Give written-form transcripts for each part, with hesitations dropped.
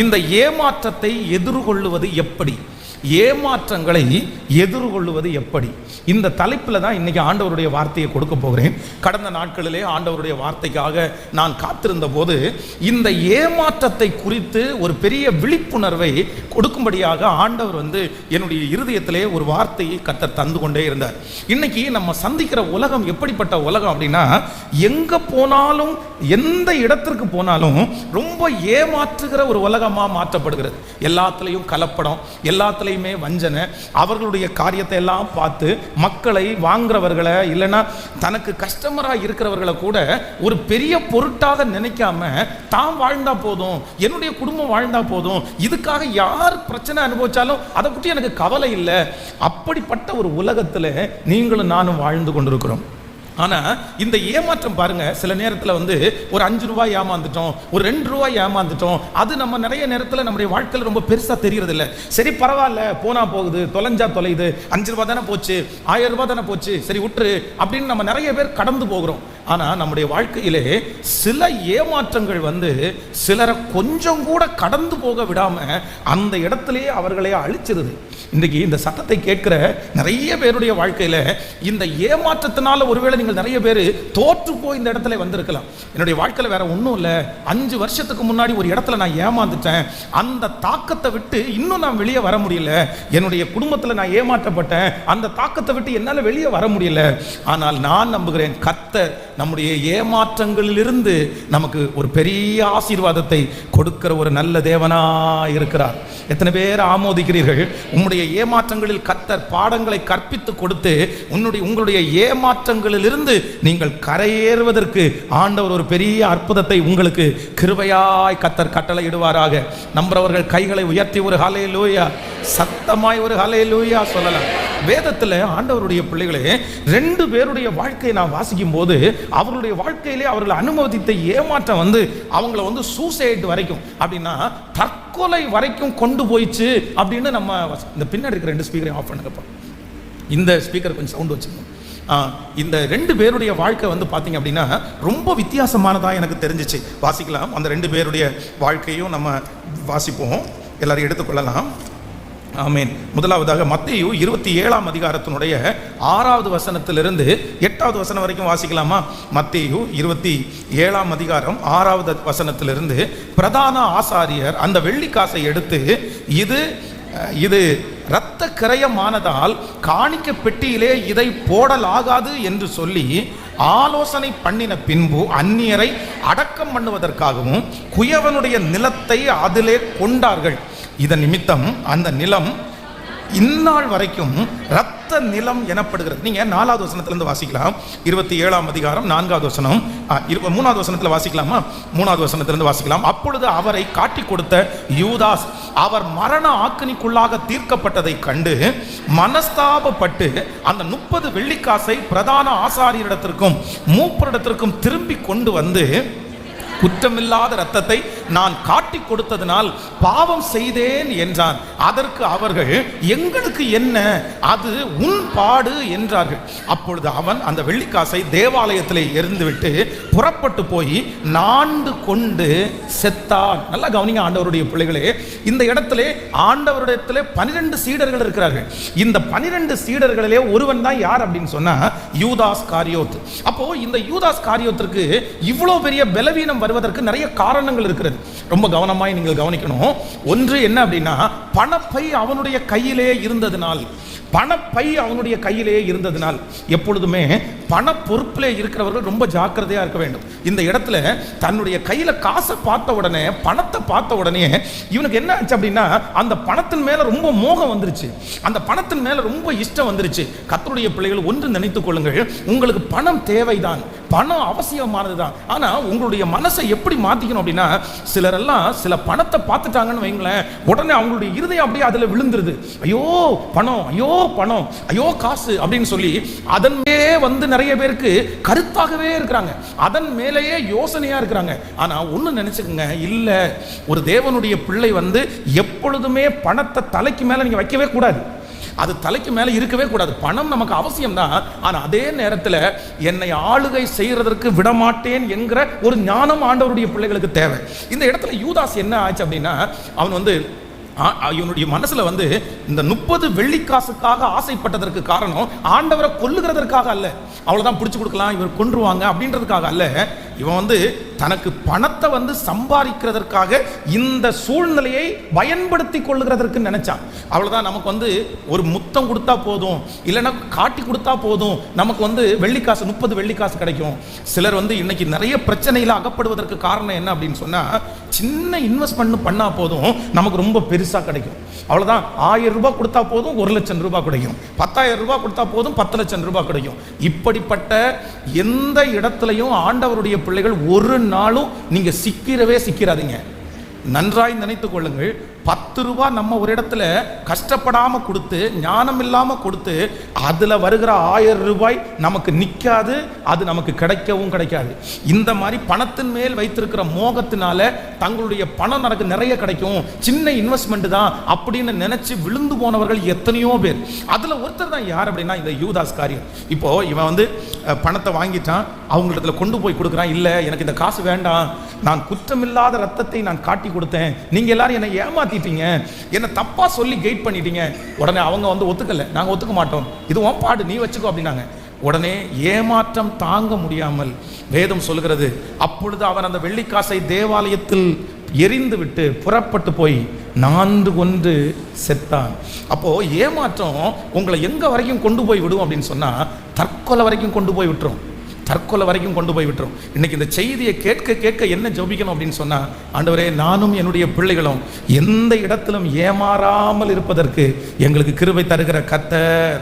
இந்த ஏமாற்றத்தை எதிர்கொள்ளுவது எப்படி, ஏமாற்றங்களை எதிர்கொள்ளுவது எப்படி, இந்த தலைப்பில் தான் இன்னைக்கு ஆண்டவருடைய வார்த்தையை கொடுக்க போகிறேன். கடந்த நாட்களிலே ஆண்டவருடைய வார்த்தைக்காக நான் காத்திருந்த போது இந்த ஏமாற்றத்தை குறித்து ஒரு பெரிய விழிப்புணர்வை கொடுக்கும்படியாக ஆண்டவர் என்னுடைய இருதயத்திலே ஒரு வார்த்தையை கர்த்தர் தந்து கொண்டே இருந்தார். இன்னைக்கு நம்ம சந்திக்கிற உலகம் எப்படிப்பட்ட உலகம் அப்படின்னா, எங்க போனாலும் எந்த இடத்திற்கு போனாலும் ரொம்ப ஏமாற்றுகிற ஒரு உலகமா மாற்றப்படுகிறது. எல்லாத்துலேயும் கலப்படம், எல்லாத்துலேயுமே வஞ்சனை, அவர்களுடைய காரியத்தை எல்லாம் பார்த்து மக்களை வாங்குறவர்களை இல்லைன்னா தனக்கு கஸ்டமராக இருக்கிறவர்களை கூட ஒரு பெரிய பொருட்டாக நினைக்காம தான் வாழ்ந்தா போதும், என்னுடைய குடும்பம் வாழ்ந்தா போதும், இதுக்காக யார் பிரச்சனை அனுபவிச்சாலும் அதை பற்றி எனக்கு கவலை இல்லை. அப்படிப்பட்ட ஒரு உலகத்தில் நீங்களும் நானும் வாழ்ந்து கொண்டிருக்கிறோம். ஆனால் இந்த ஏமாற்றம் பாருங்க, சில நேரத்தில் ஒரு 5 ரூபாய் ஏமாந்துட்டோம், ஒரு 2 ரூபாய் ஏமாந்துட்டோம், அது நம்ம நிறைய நேரத்தில் நம்முடைய வாழ்க்கையில் ரொம்ப பெருசாக தெரியறது இல்லை. சரி பரவாயில்ல, போனா போகுது, தொலைஞ்சா தொலையுது, 5 ரூபாய் தானே போச்சு, 1000 ரூபாய் தானே போச்சு, சரி விட்டுரு அப்படின்னு நம்ம நிறைய பேர் கடந்து போகிறோம். ஆனால் நம்முடைய வாழ்க்கையிலே சில ஏமாற்றங்கள் சிலரை கொஞ்சம் கூட கடந்து போக விடாம அந்த இடத்திலே அவர்களே அழிச்சிருது. இன்றைக்கு இந்த சத்தத்தை கேட்கிற நிறைய பேருடைய வாழ்க்கையில இந்த ஏமாற்றத்தினால ஒருவேளை நீங்கள் நிறைய பேர் தோற்று போய் இந்த இடத்துல வந்திருக்கலாம். என்னுடைய வாழ்க்கையில் வேற ஒன்றும் இல்லை, 5 வருஷத்துக்கு முன்னாடி ஒரு இடத்துல நான் ஏமாந்துட்டேன், அந்த தாக்கத்தை விட்டு இன்னும் நான் வெளியே வர முடியல, என்னுடைய குடும்பத்தில் நான் ஏமாற்றப்பட்டேன், அந்த தாக்கத்தை விட்டு என்னால் வெளியே வர முடியல. ஆனால் நான் நம்புகிறேன், கர்த்தர் நம்முடைய ஏமாற்றங்களிலிருந்து நமக்கு ஒரு பெரிய ஆசீர்வாதத்தை கொடுக்கிற ஒரு நல்ல தேவனா இருக்கிறார். எத்தனை பேர் ஆமோதிக்கிறீர்கள்? உங்களுடைய ஏமாற்றங்களில் கர்த்தர் பாடங்களை கற்பித்து கொடுத்து உங்களுடைய ஏமாற்றங்களிலிருந்து நீங்கள் கரையேறுவதற்கு ஆண்டவர் ஒரு பெரிய அற்புதத்தை உங்களுக்கு கிருபையாய் கர்த்தர் கட்டளையிடுவாராக. நம்புறவர்கள் கைகளை உயர்த்தி ஒரு ஹல்லேலூயா, சத்தமாய் ஒரு ஹல்லேலூயா சொல்லலாம். வேதத்தில் ஆண்டவருடைய பிள்ளைகளே 2 பேருடைய வாழ்க்கையை நான் வாசிக்கும் போது அவர்களுடைய வாழ்க்கையிலே அவர்கள் அனுமதித்த ஏமாற்றம் அவங்கள சூசைட் வரைக்கும் அப்படின்னா தற்கொலை வரைக்கும் கொண்டு போயிடுச்சு அப்படின்னு நம்ம இந்த பின்னாடி இருக்கிற 2 ஸ்பீக்கரையும் ஆஃப் பண்ணுங்கப்பா. இந்த ஸ்பீக்கர் கொஞ்சம் சவுண்ட் வச்சுக்கணும். இந்த 2 பேருடைய வாழ்க்கை பார்த்தீங்க அப்படின்னா ரொம்ப வித்தியாசமானதாக எனக்கு தெரிஞ்சிச்சு. வாசிக்கலாம், அந்த 2 பேருடைய வாழ்க்கையும் நம்ம வாசிப்போம், எல்லாரும் எடுத்துக்கொள்ளலாம். ஆமேன். முதலாவதாக மத்தேயு 27ஆம் அதிகாரத்தினுடைய 6வது வசனத்திலிருந்து 8வது வசனம் வரைக்கும் வாசிக்கலாமா? மத்தேயு 27ஆம் அதிகாரம் 6வது வசனத்திலிருந்து, பிரதான ஆசாரியர் அந்த வெள்ளிக்காசை எடுத்து இது இரத்த கிரயமானதால் காணிக்க பெட்டியிலே இதை போடலாகாது என்று சொல்லி ஆலோசனை பண்ணின பின்பு அந்நியரை அடக்கம் பண்ணுவதற்காகவும் குயவனுடைய நிலத்தை அதிலே கொண்டார்கள். இதன் நிமித்தம் அந்த நிலம் இந்நாள் வரைக்கும் இரத்த நிலம் எனப்படுகிறது. நீங்க 4வது வசனத்திலிருந்து வாசிக்கலாம். 27ஆம் அதிகாரம் 4வது வசனம், 3வது வசனத்தில் வாசிக்கலாமா? 3வது வசனத்திலிருந்து வாசிக்கலாம். அப்பொழுது அவரை காட்டி கொடுத்த யூதாஸ் அவர் மரண ஆக்கினிக்குள்ளாக தீர்க்கப்பட்டதை கண்டு மனஸ்தாபப்பட்டு அந்த 30 வெள்ளிக்காசை பிரதான ஆசாரியரிடத்திற்கும் மூப்பரிடத்திற்கும் திரும்பி கொண்டு குற்றமில்லாத இரத்தத்தை நான் காட்டி கொடுத்ததினால் பாவம் செய்தேன் என்றான். அதற்கு அவர்கள், எங்களுக்கு என்ன, அது உன் பாடு என்றார்கள். அப்பொழுது அவன் அந்த வெள்ளிக்காசை தேவாலயத்திலே எறிந்துவிட்டு புறப்பட்டு போய் நாண்டு கொண்டு செத்தான். நல்லா கவனிங்க ஆண்டவருடைய பிள்ளைகளே, இந்த இடத்திலே ஆண்டவருடைய 12 சீடர்கள் இருக்கிறார்கள். இந்த 12 சீடர்களிலே ஒருவன் தான் யார் அப்படின்னு சொன்னா யூதாஸ் காரியோத். அப்போ இந்த யூதாஸ் காரியோத்திற்கு இவ்வளவு பெரிய பலவீனம் வருவதற்கு நிறைய காரணங்கள் இருக்கிறது. ரொம்ப கவனமாய் நீங்கள் கவனிக்கணும். ஒன்று என்ன அப்படின்னா, பணப்பை அவனுடைய கையிலே இருந்ததினால், பணப்பை அவனுடைய கையிலே இருந்ததினால். எப்பொழுதுமே பண பொறுப்பிலே இருக்கிறவர்கள் ரொம்ப ஜாக்கிரதையா இருக்க வேண்டும். இந்த இடத்துல தன்னுடைய கையில காசை பார்த்த உடனே, பணத்தை பார்த்த உடனே இவனுக்கு என்ன ஆச்சு அப்படின்னா, அந்த பணத்தின் மேல ரொம்ப மோகம் வந்துருச்சு, அந்த பணத்தின் மேல ரொம்ப இஷ்டம் வந்துருச்சு. கர்த்தருடைய பிள்ளைகள் ஒன்று நினைத்துக் கொள்ளுங்கள், உங்களுக்கு பணம் தேவைதான், பணம் அவசியமானதுதான். ஆனா உங்களுடைய மனசை எப்படி மாத்திக்கணும் அப்படின்னா, சிலரெல்லாம் சில பணத்தை பார்த்துட்டாங்கன்னு வைங்களேன், உடனே அவங்களுடைய இருதயம் அப்படியே அதுல விழுந்துருது. ஐயோ பணம், ஐயோ பணம், ஐயோ காசு அப்படின்னு சொல்லி அதன் மேலே நிறைய பேருக்கு கருத்தாகவே இருக்கிறாங்க, அதன் மேலேயே யோசனையா இருக்கிறாங்க. ஆனா ஒண்ணு நினைச்சுக்கங்க, இல்ல, ஒரு தேவனுடைய பிள்ளை எப்பொழுதுமே பணத்தை தலைக்கு மேல நீங்க வைக்கவே கூடாது. அது தலைக்கு மேலே இருக்கவே கூடாது. பணம் நமக்கு அவசியம் தான், ஆனால் அதே நேரத்தில் என்னை ஆளுகை செய்யறதற்கு விடமாட்டேன் என்கிற ஒரு ஞானம் ஆண்டவருடைய பிள்ளைகளுக்கு தேவை. இந்த இடத்துல யூதாஸ் என்ன ஆச்சு அப்படின்னா, அவன் இவனுடைய மனசுல இந்த 30 வெள்ளிக்காசுக்காக ஆசைப்பட்டதற்கு காரணம் ஆண்டவரை கொல்லுகிறதற்காக அல்ல, அவ்வளவுதான் பிடிச்சு கொடுக்கலாம் இவர் கொன்றுவாங்க அப்படின்றதுக்காக அல்ல. இவன் தனக்கு பணத்தை சம்பாதிக்கிறதற்காக இந்த சூழ்நிலையை பயன்படுத்தி கொள்ளுகிறதற்கு நினைச்சான். அவ்வளவுதான், நமக்கு ஒரு முத்தம் கொடுத்தா போதும், இல்லைன்னா காட்டி கொடுத்தா போதும், நமக்கு வெள்ளிக்காசு 30 வெள்ளிக்காசு கிடைக்கும். சிலர் இன்னைக்கு நிறைய பிரச்சனையில அகப்படுவதற்கு காரணம் என்ன அப்படின்னு சொன்னா, சின்ன இன்வெஸ்ட்மெண்ட் பண்ணா போதும் நமக்கு ரொம்ப பெருசா கிடைக்கும். அவ்வளவுதான், 1000 ரூபாய் கொடுத்தா போதும் 1 லட்சம் ரூபாய் கிடைக்கும், 10,000 ரூபாய் கொடுத்தா போதும் 10 லட்சம் ரூபாய் கிடைக்கும். இப்படிப்பட்ட எந்த இடத்துலையும் ஆண்டவருடைய பிள்ளைகள் ஒரு நாளும் நீங்க சிக்கிறாதீங்க. நன்றாய் நினைத்துக் கொள்ளுங்கள். 10 ரூபாய் நம்ம ஒரு இடத்துல கஷ்டப்படாம கொடுத்து, ஞானம் இல்லாம கொடுத்து, அதுல வருகிற 1000 ரூபாய் நமக்கு நிக்காது, அது நமக்கு கிடைக்கவும் கிடைக்காது. இந்த மாதிரி பணத்தின் மேல் வைத்திருக்கிற மோகத்தினால தங்களுடைய பணம் எனக்கு நிறைய கிடைக்கும், சின்ன இன்வெஸ்ட்மெண்ட் தான் அப்படின்னு நினைச்சு விழுந்து போனவர்கள் எத்தனையோ பேர். அதுல ஒருத்தர் தான் யார் அப்படின்னா இந்த யூதாஸ் காரியர். இப்போ இவன் பணத்தை வாங்கிட்டான், அவங்களிடத்துல கொண்டு போய் கொடுக்குறான். இல்ல, எனக்கு இந்த காசு வேண்டாம், நான் குற்றமில்லாத ரத்தத்தை நான் காட்டி கொடுத்தேன், நீங்க எல்லாரும் என்னை ஏமாத்தி என்ன தப்பா சொல்லி கைட் பண்ணிட்டீங்க. உடனே அவங்க ஒத்துக்கல, நாங்க ஒத்துக்க மாட்டோம், இது உன் பாடு, நீ வச்சுக்கோ அப்படின்னாங்க. உடனே ஏமாற்றம் தாங்க முடியாமல் வேதம் சொல்கிறது, அப்பொழுது அவன் அந்த வெள்ளிக்காசை தேவாலயத்தில் எரிந்து விட்டு புறப்பட்டு போய் 4 கொன்று செத்தான். அப்போ ஏமாற்றம் உங்களை எங்க வரைக்கும் கொண்டு போய் விடும் அப்படின்னு சொன்னா, தற்கொலை வரைக்கும் கொண்டு போய் விட்டுரும், தற்கொலை வரைக்கும் கொண்டு போய் விட்டுரும். இன்னைக்கு இந்த செய்தியை கேட்க கேட்க என்ன ஜெபிக்கணும் அப்படின்னு சொன்னா, ஆண்டவரே, நானும் என்னுடைய பிள்ளைகளும் எந்த இடத்திலும் ஏமாறாமல் இருப்பதற்கு எங்களுக்கு கிருபை தருகிற கர்த்தர்,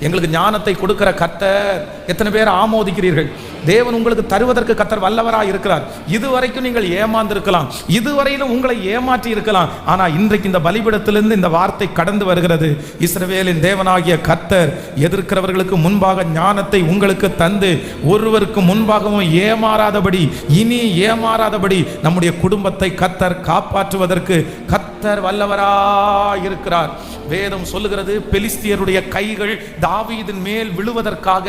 எங்களுக்கு ஞானத்தை கொடுக்கிற கர்த்தர். எத்தனை பேர் ஆமோதிக்கிறீர்கள்? தேவன் உங்களுக்கு தருவதற்கு கர்த்தர் வல்லவராக இருக்கிறார். இதுவரைக்கும் நீங்கள் ஏமாந்திருக்கலாம், இதுவரையிலும் உங்களை ஏமாற்றி இருக்கலாம், ஆனா இன்றைக்கு இந்த பலிபீடத்திலிருந்து இந்த வார்த்தை கடந்து வருகிறது. இஸ்ரவேலின் தேவனாகிய கர்த்தர் எதிர்க்கிறவர்களுக்கு முன்பாக ஞானத்தை உங்களுக்கு தந்து, ஒருவருக்கு முன்பாகவும் ஏமாறாதபடி, இனி ஏமாறாதபடி நம்முடைய குடும்பத்தை கர்த்தர் காப்பாற்றுவதற்கு கர்த்தர் வல்லவராய் இருக்கிறார். வேதம் சொல்லுகிறது, பெலிஸ்தியருடைய கைகள் தாவீதின் மேல் விழுவதற்காக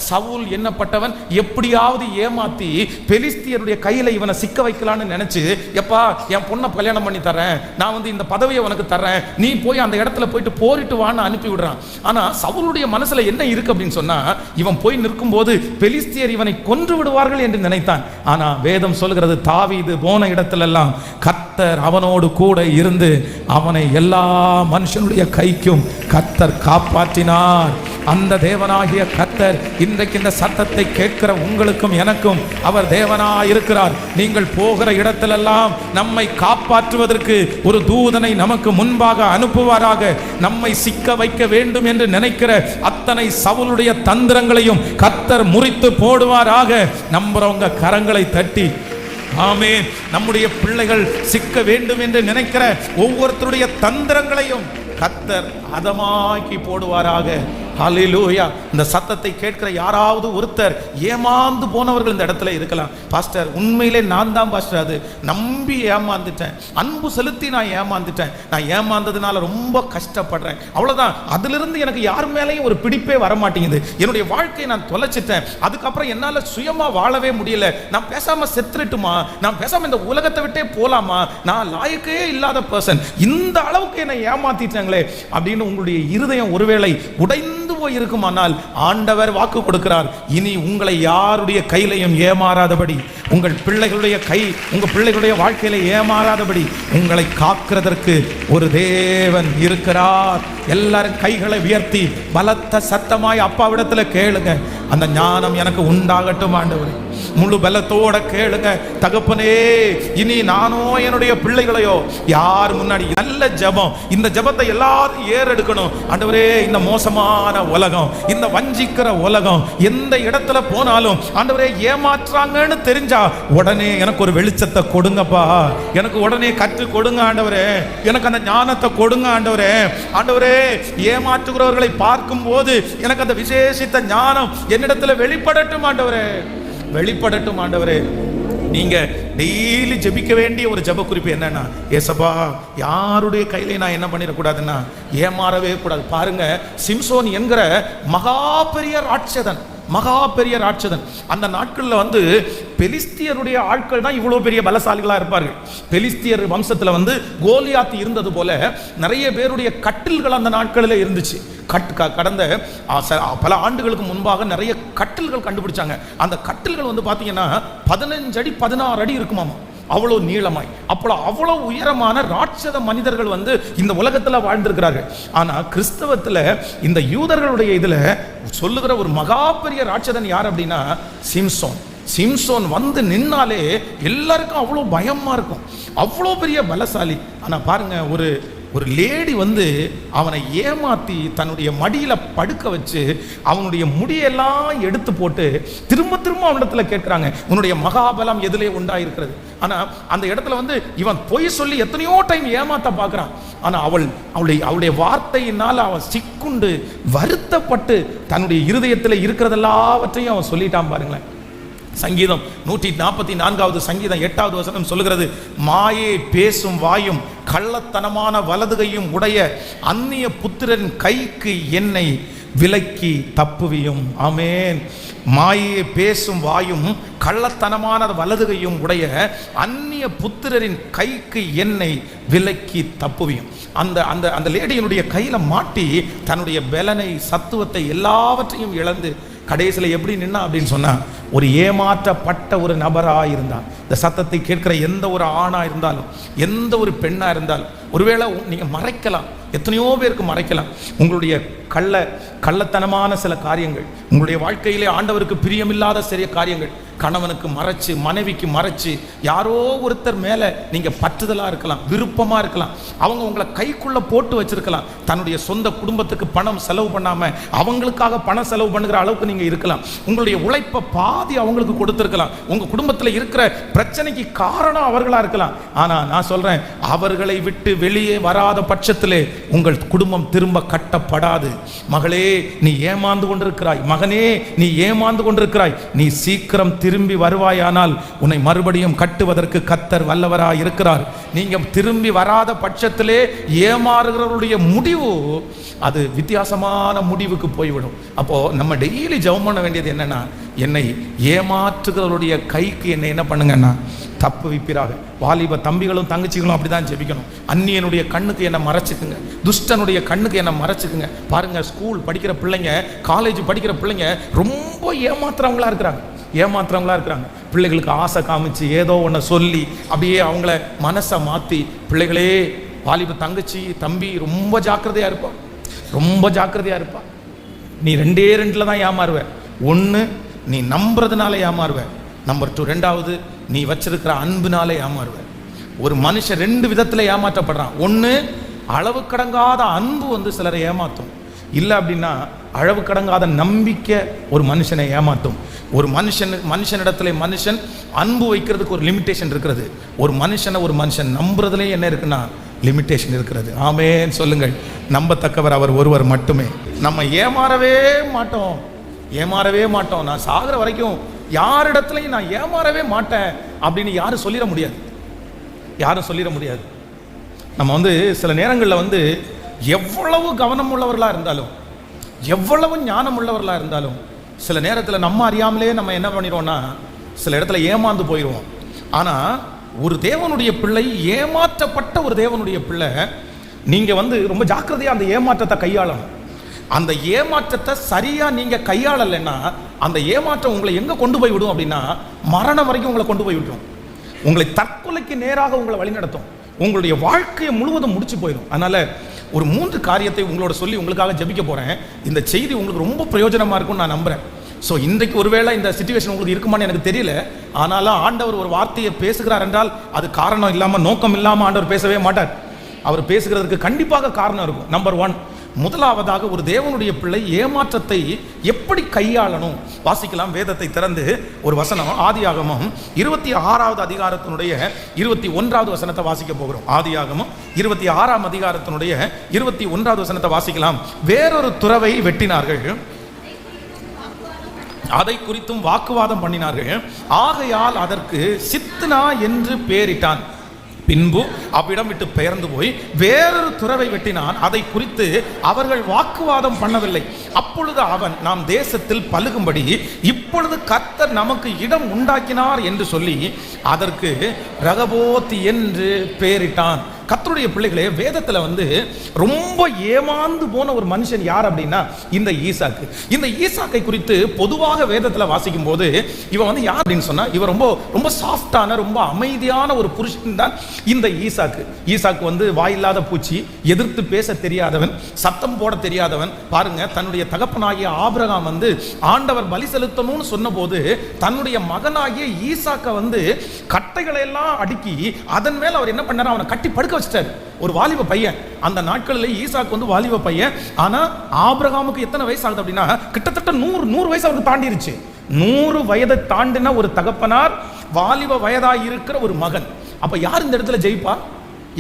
சவுல் என்னப்பட்டவன் எப்படியாவது ஏமாத்தி பெலிஸ்தியருடைய கையில இவனை சிக்க வைக்கலான்னு நினைச்சு, எப்பா என் பொண்ணை கல்யாணம் பண்ணி தரேன், நான் இந்த பதவியை உனக்கு தரேன், நீ போய் அந்த இடத்துல போயிட்டு போரிட்டு வான்னு அனுப்பி விடுறான். ஆனா சவுலுடைய மனசுல என்ன இருக்கு அப்படின்னு சொன்னா, இவன் போய் நிற்கும் போது பெலிஸ்தியர் இவனை கொன்று விடுவார்கள் என்று நினைத்தான். ஆனா வேதம் சொல்கிறது, தாவீது போன இடத்துல எல்லாம் கர்த்தர் அவனோடு கூட இருந்து அவனை எல்லா மனுஷனுடைய கைக்கும் கர்த்தர் காப்பாற்றினார். அந்த தேவனாகிய கர்த்தர் இன்றைக்கு இந்த சத்தத்தை கேட்கிற உங்களுக்கும் எனக்கும் அவர் தேவனாய் இருக்கிறார். நீங்கள் போகிற இடத்திலெல்லாம் நம்மை காப்பாற்றுவதற்கு ஒரு தூதனை நமக்கு முன்பாக அனுப்புவாராக. நம்மை சிக்க வைக்க வேண்டும் என்று நினைக்கிற அத்தனை சவுலுடைய தந்திரங்களையும் கர்த்தர் முறித்து போடுவாராக. நம்புறவங்க கரங்களை தட்டி ஆமென். நம்முடைய பிள்ளைகள் சிக்க வேண்டும் என்று நினைக்கிற ஒவ்வொருத்தருடைய தந்திரங்களையும் கர்த்தர் அதமாக்கி போடுவாராக. ஹல்லேலூயா. இந்த சத்தத்தை கேட்கிற யாராவது ஒருத்தர் ஏமாந்து போனவர்கள் இந்த இடத்துல இருக்கலாம். பாஸ்டர், உண்மையிலே நான் தான் பாஸ்டர், அது நம்பி ஏமாந்துட்டேன், அன்பு செலுத்தி நான் ஏமாந்துட்டேன், நான் ஏமாந்ததுனால ரொம்ப கஷ்டப்படுறேன், அவ்வளவுதான், அதிலிருந்து எனக்கு யார் மேலேயும் ஒரு பிடிப்பே வரமாட்டேங்குது, என்னுடைய வாழ்க்கையை நான் தொலைச்சிட்டேன், அதுக்கப்புறம் என்னால சுயமா வாழவே முடியல, நான் பேசாம செத்துட்டுமா, நான் பேசாம இந்த உலகத்தை விட்டே போலாமா, நான் லாயக்கே இல்லாத பர்சன், இந்த அளவுக்கு என்னை ஏமாத்திட்டாங்களே அப்படின்னு உங்களுடைய இருதயம் ஒருவேளை உடைந்து போயிருக்குமானால் ஆண்டவர் வாக்கு கொடுக்கிறார், இனி உங்களை யாருடைய கையிலையும் ஏமாறாதபடி, உங்கள் பிள்ளைகளுடைய கை உங்க பிள்ளைகளுடைய வாழ்க்கையில ஏமாறாதபடி உங்களை காக்கிறதற்கு ஒரு தேவன் இருக்கிறார். எல்லாரும் கைகளை உயர்த்தி பலத்த சத்தமாய் அப்பாவிடத்துல கேளுங்க, அந்த ஞானம் எனக்கு உண்டாகட்டும் ஆண்டவரே. முழு பலத்தோட கேளுங்க, தகப்பனே, இனி நானோ என்னுடைய பிள்ளைகளையோ யார் முன்னாடி நல்ல ஜெபம், இந்த ஜெபத்தை எல்லாரும் ஏறெடுக்கணும் ஆண்டவரே. இந்த மோசமான உலகம், இந்த வஞ்சிக்கிற உலகம், எந்த இடத்துல போனாலும் ஆண்டவரே ஏமாற்றாங்கன்னு தெரிஞ்சா உடனே எனக்கு ஒரு வெளிச்சத்தை கொடுங்கப்பா, எனக்கு உடனே கற்று கொடுங்க ஆண்டவரே, எனக்கு அந்த ஞானத்தை கொடுங்க ஆண்டவரே. ஆண்டவரே, ஏமாற்றுகிறவர்களை பார்க்கும் போது எனக்கு அந்த விசேஷித்த ஞானம் என்னிடத்துல வெளிப்படட்டும் ஆண்டவரே, வெளிப்படட்டும் ஆண்டவரே. நீங்க டெய்லி ஜெபிக்க வேண்டிய ஒரு ஜெப குறிப்பு என்னன்னா, ஏசப்பா யாருடைய கையில நான் என்ன பண்ணிடக்கூடாதுன்னா ஏமாறவே கூடாது. பாருங்க, சிம்சோன் என்கிற மகா பெரிய ராட்சதன் அந்த நாட்களில் வந்து பெலிஸ்தியருடைய ஆட்கள் தான் இவ்வளவு பெரிய பலசாலிகளாக இருப்பார்கள். பெலிஸ்தியர் வம்சத்தில் வந்து கோலியாத் இருந்தது போல நிறைய பேருடைய கட்டில்கள் அந்த நாட்களில் இருந்துச்சு. கடந்த பல ஆண்டுகளுக்கு முன்பாக நிறைய கட்டில்கள் கண்டுபிடிச்சாங்க. அந்த கட்டில்கள் வந்து பார்த்தீங்கன்னா 15 அடி 16 அடி இருக்குமாமா, அவ்வளோ நீளமாய். அவ்வளோ உயரமான ராட்சத மனிதர்கள் வந்து இந்த உலகத்தில் வாழ்ந்திருக்கிறார்கள். ஆனால் கிறிஸ்தவத்தில் இந்த யூதர்களுடைய இதில் சொல்லுகிற ஒரு மகா பெரிய ராட்சதன் யார் அப்படின்னா சிம்சோன் வந்து நின்னாலே எல்லாருக்கும் அவ்வளோ பயமா இருக்கும், அவ்வளோ பெரிய பலசாலி. ஆனால் பாருங்க, ஒரு லேடி வந்து அவனை ஏமாத்தி தன்னுடைய மடியில படுக்க வச்சு அவனுடைய முடியெல்லாம் எடுத்து போட்டு திரும்ப அவனிடத்துல கேட்கிறாங்க, உன்னுடைய மகாபலம் எதிலே உண்டாயிருக்கிறது. ஆனா அந்த இடத்துல வந்து இவன் பொய் சொல்லி எத்தனையோ டைம் ஏமாத்த பார்க்கிறான். ஆனா அவளுடைய வார்த்தையினால் அவன் சிக்குண்டு வருத்தப்பட்டு தன்னுடைய இருதயத்தில் இருக்கிறதெல்லாவற்றையும் அவன் சொல்லிட்டான். பாருங்களேன், சங்கீதம் 144வது சங்கீதம் 8வது வசனம் சொல்லுகிறது, மாயை பேசும் வாயும் கள்ளத்தனமான வலதுகையும் உடைய அந்நிய புத்திரன் கைக்கு என்னை விலக்கி தப்புவியும். ஆமென். மாயை பேசும் வாயும் கள்ளத்தனமான வலதுகையும் உடைய அந்நிய புத்திரரின் கைக்கு என்னை விலக்கி தப்புவியும். அந்த லேடியினுடைய கையில மாட்டி தன்னுடைய பலனை சத்துவத்தை எல்லாவற்றையும் இழந்து கடைசியில் எப்படி நின்னா அப்படின்னு சொன்னா, ஒரு ஏமாற்றப்பட்ட ஒரு நபராக இருந்தான். இந்த சத்தத்தை கேட்கிற எந்த ஒரு ஆணா இருந்தாலும் எந்த ஒரு பெண்ணா இருந்தாலும் ஒருவேளை நீங்க மறைக்கலாம், எத்தனையோ பேருக்கு மறைக்கலாம் உங்களுடைய கள்ளத்தனமான சில காரியங்கள், உங்களுடைய வாழ்க்கையிலே ஆண்டவருக்கு பிரியமில்லாத சிறிய காரியங்கள், கணவனுக்கு மறைச்சு மனைவிக்கு மறைச்சு யாரோ ஒருத்தர் மேல நீங்க பற்றுதலா இருக்கலாம், விருப்பமா இருக்கலாம், அவங்க உங்களை கைக்குள்ள போட்டு வச்சிருக்கலாம். தன்னுடைய சொந்த குடும்பத்துக்கு பணம் செலவு பண்ணாம அவங்களுக்காக பணம் செலவு பண்ணுகிற அளவுக்கு நீங்க இருக்கலாம். உங்களுடைய உழைப்பை பாதி அவங்களுக்கு கொடுத்திருக்கலாம். உங்க குடும்பத்தில் இருக்கிற பிரச்சனைக்கு காரணம் அவர்களா இருக்கலாம். ஆனா நான் சொல்றேன், அவர்களை விட்டு வெளியே வராத பட்சத்திலே உங்கள் குடும்பம் திரும்ப கட்டப்படாது. மகளே, நீ ஏமாந்து கொண்டிருக்கிறாய், மகனே நீ ஏமாந்து கொண்டிருக்கிறாய், நீ சீக்கிரம் திரும்பி வருவாயானால் உன்னை மறுபடியும் கட்டுவதற்கு கர்த்தர் வல்லவராய் இருக்கிறார். நீங்க திரும்பி வராத பட்சத்திலே ஏமாறுகிறவருடைய முடிவு அது வித்தியாசமான முடிவுக்கு போய்விடும். அப்போ நம்ம டெய்லி ஜெபம் பண்ண வேண்டியது என்னன்னா, என்னை ஏமாற்றுகிறவருடைய கைக்கு என்னை என்ன பண்ணுங்கன்னா தப்பு விப்பிறாக. வாலிப தம்பிகளும் தங்கச்சிகளும் அப்படிதான் ஜெபிக்கணும். அந்நியனுடைய கண்ணுக்கு என்ன மறைச்சுக்குங்க, துஷ்டனுடைய கண்ணுக்கு என்ன மறைச்சுக்குங்க. பாருங்க, ஸ்கூல் படிக்கிற பிள்ளைங்க, காலேஜ் படிக்கிற பிள்ளைங்க ரொம்ப ஏமாத்துறவங்களா இருக்கிறாங்க. பிள்ளைகளுக்கு ஆசை காமிச்சு ஏதோ ஒன்று சொல்லி அப்படியே அவங்கள மனசை மாற்றி, பிள்ளைகளே வாலிப தங்கச்சி தம்பி ரொம்ப ஜாக்கிரதையா இருப்பா. நீ 2 தான் ஏமாறுவ. ஒன்று, நீ நம்புறதுனால ஏமாறுவ. நம்பர் 2, ரெண்டாவது, நீ வச்சிருக்கிற அன்புனாலே ஏமாறுவ. ஒரு மனுஷன் 2 விதத்துல ஏமாற்றப்படுறான். ஒன்று, அளவு கடங்காத அன்பு வந்து சிலரை ஏமாற்றும். இல்லை அப்படின்னா அளவு கடங்காத நம்பிக்கை ஒரு மனுஷனை ஏமாற்றும். ஒரு மனுஷனிடத்துல மனுஷன் அன்பு வைக்கிறதுக்கு ஒரு லிமிட்டேஷன் இருக்கிறது. ஒரு மனுஷன் நம்புறதுலேயே என்ன இருக்குன்னா லிமிட்டேஷன் இருக்கிறது. ஆமென் சொல்லுங்கள். நம்பத்தக்கவர் அவர் ஒருவர் மட்டுமே. நம்ம ஏமாறவே மாட்டோம். நான் சாகிற வரைக்கும் யாரிடத்துலையும் நான் ஏமாறவே மாட்டேன் அப்படின்னு யாரும் சொல்லிட முடியாது. நம்ம வந்து சில நேரங்களில் வந்து எவ்வளவு கவனம் உள்ளவர்களாக இருந்தாலும், எவ்வளவு ஞானம் உள்ளவர்களாக இருந்தாலும், சில நேரத்தில் நம்ம அறியாமலே நம்ம என்ன பண்ணிடுவோம்னா சில இடத்துல ஏமாந்து போயிடுவோம். ஆனால் ஒரு தேவனுடைய பிள்ளை, ஏமாற்றப்பட்ட ஒரு தேவனுடைய பிள்ளை, நீங்கள் வந்து ரொம்ப ஜாக்கிரதையாக அந்த ஏமாற்றத்தை கையாளணும். அந்த ஏமாற்றத்தை சரியாக நீங்கள் கையாளலைன்னா அந்த ஏமாற்றம் உங்களை எங்கே கொண்டு போய் விடும் அப்படின்னா மரணம் வரைக்கும் உங்களை கொண்டு போய் விட்டுரும். உங்களை தற்கொலைக்கு நேராக உங்களை வழிநடத்தும். உங்களுடைய வாழ்க்கையை முழுவதும் முடிச்சு போயிடும். அதனால் ஒரு 3 காரியத்தை உங்களோட சொல்லி உங்களுக்காக ஜெபிக்க போகிறேன். இந்த செய்தி உங்களுக்கு ரொம்ப பிரயோஜனமாக இருக்கும்னு நான் நம்புகிறேன். ஸோ இன்றைக்கு ஒருவேளை இந்த சிச்சுவேஷன் உங்களுக்கு இருக்குமான்னு எனக்கு தெரியல. ஆனாலும் ஆண்டவர் ஒரு வார்த்தையை பேசுகிறார் என்றால் அது காரணம் இல்லாமல், நோக்கம் இல்லாமல் ஆண்டவர் பேசவே மாட்டார். அவர் பேசுகிறதுக்கு கண்டிப்பாக காரணம் இருக்கும். நம்பர் 1, முதலாவதாக ஒரு தேவனுடைய பிள்ளை ஏமாற்றத்தை எப்படி கையாளணும் வாசிக்கலாம். வேதத்தை திறந்து ஒரு வசனம், ஆதியாகமம் 26வது அதிகாரத்தினுடைய 21வது வசனத்தை வாசிக்க போகிறோம். ஆதியாகமம் 26ஆம் அதிகாரத்தினுடைய 21வது வசனத்தை வாசிக்கலாம். வேறொரு துறவை வெட்டினார்கள். அதை குறித்தும் வாக்குவாதம் பண்ணினார்கள். ஆகையால் அதற்கு சித்னா என்று பெயரிட்டான். பின்பு அவ்விடம் விட்டு பெயர்ந்து போய் வேறொரு துறவை வெட்டினான். அதை குறித்து அவர்கள் வாக்குவாதம் பண்ணவில்லை. அப்பொழுது அவன், நாம் தேசத்தில் பலுகும்படி இப்பொழுது கர்த்தர் நமக்கு இடம் உண்டாக்கினார் என்று சொல்லி அதற்கு ரகபோத் என்று பெயரிட்டான். கர்த்தருடைய பிள்ளைகளே, வேதத்தில் ரொம்ப ஏமாந்து போன ஒரு மனுஷன் யார் அப்படின்னா இந்த ஈசாக்கு. இந்த ஈசாக்கை குறித்து பொதுவாக வேதத்தில் வாசிக்கும் போது இவன் யார் அப்படின்னு சொன்னா, இவன் ரொம்ப ரொம்ப சாஃப்டான, ரொம்ப அமைதியான ஒரு புருஷன் தான் இந்த ஈசாக்கு. ஈசாக்கு வாயில்லாத பூச்சி, எதிர்த்து பேச தெரியாதவன், சத்தம் போட தெரியாதவன். பாருங்க, தன்னுடைய தகப்பனாகிய ஆபிரகாம் ஆண்டவர் பலி செலுத்தணும்னு சொன்ன போது தன்னுடைய மகனாகிய ஈசாக்க கட்டைகளை எல்லாம் அடுக்கி அதன் மேல் அவர் என்ன பண்ணார், அவனை கட்டி படுக்க வச்சிட்டாரு. ஒரு வாலிப பையன். அந்த நாட்களில் ஈசாக்கு வாலிப பையன். ஆனா ஆபிரகாமுக்கு எத்தனை வயசு ஆகுது அப்படின்னா கிட்டத்தட்ட 100 வயசு அவருக்கு தாண்டிருச்சு. 100 வயதை தாண்டின ஒரு தகப்பனார், வாலிப வயதாய் இருக்கிற ஒரு மகன். அப்ப யார் இந்த இடத்துல ஜெயிப்பா?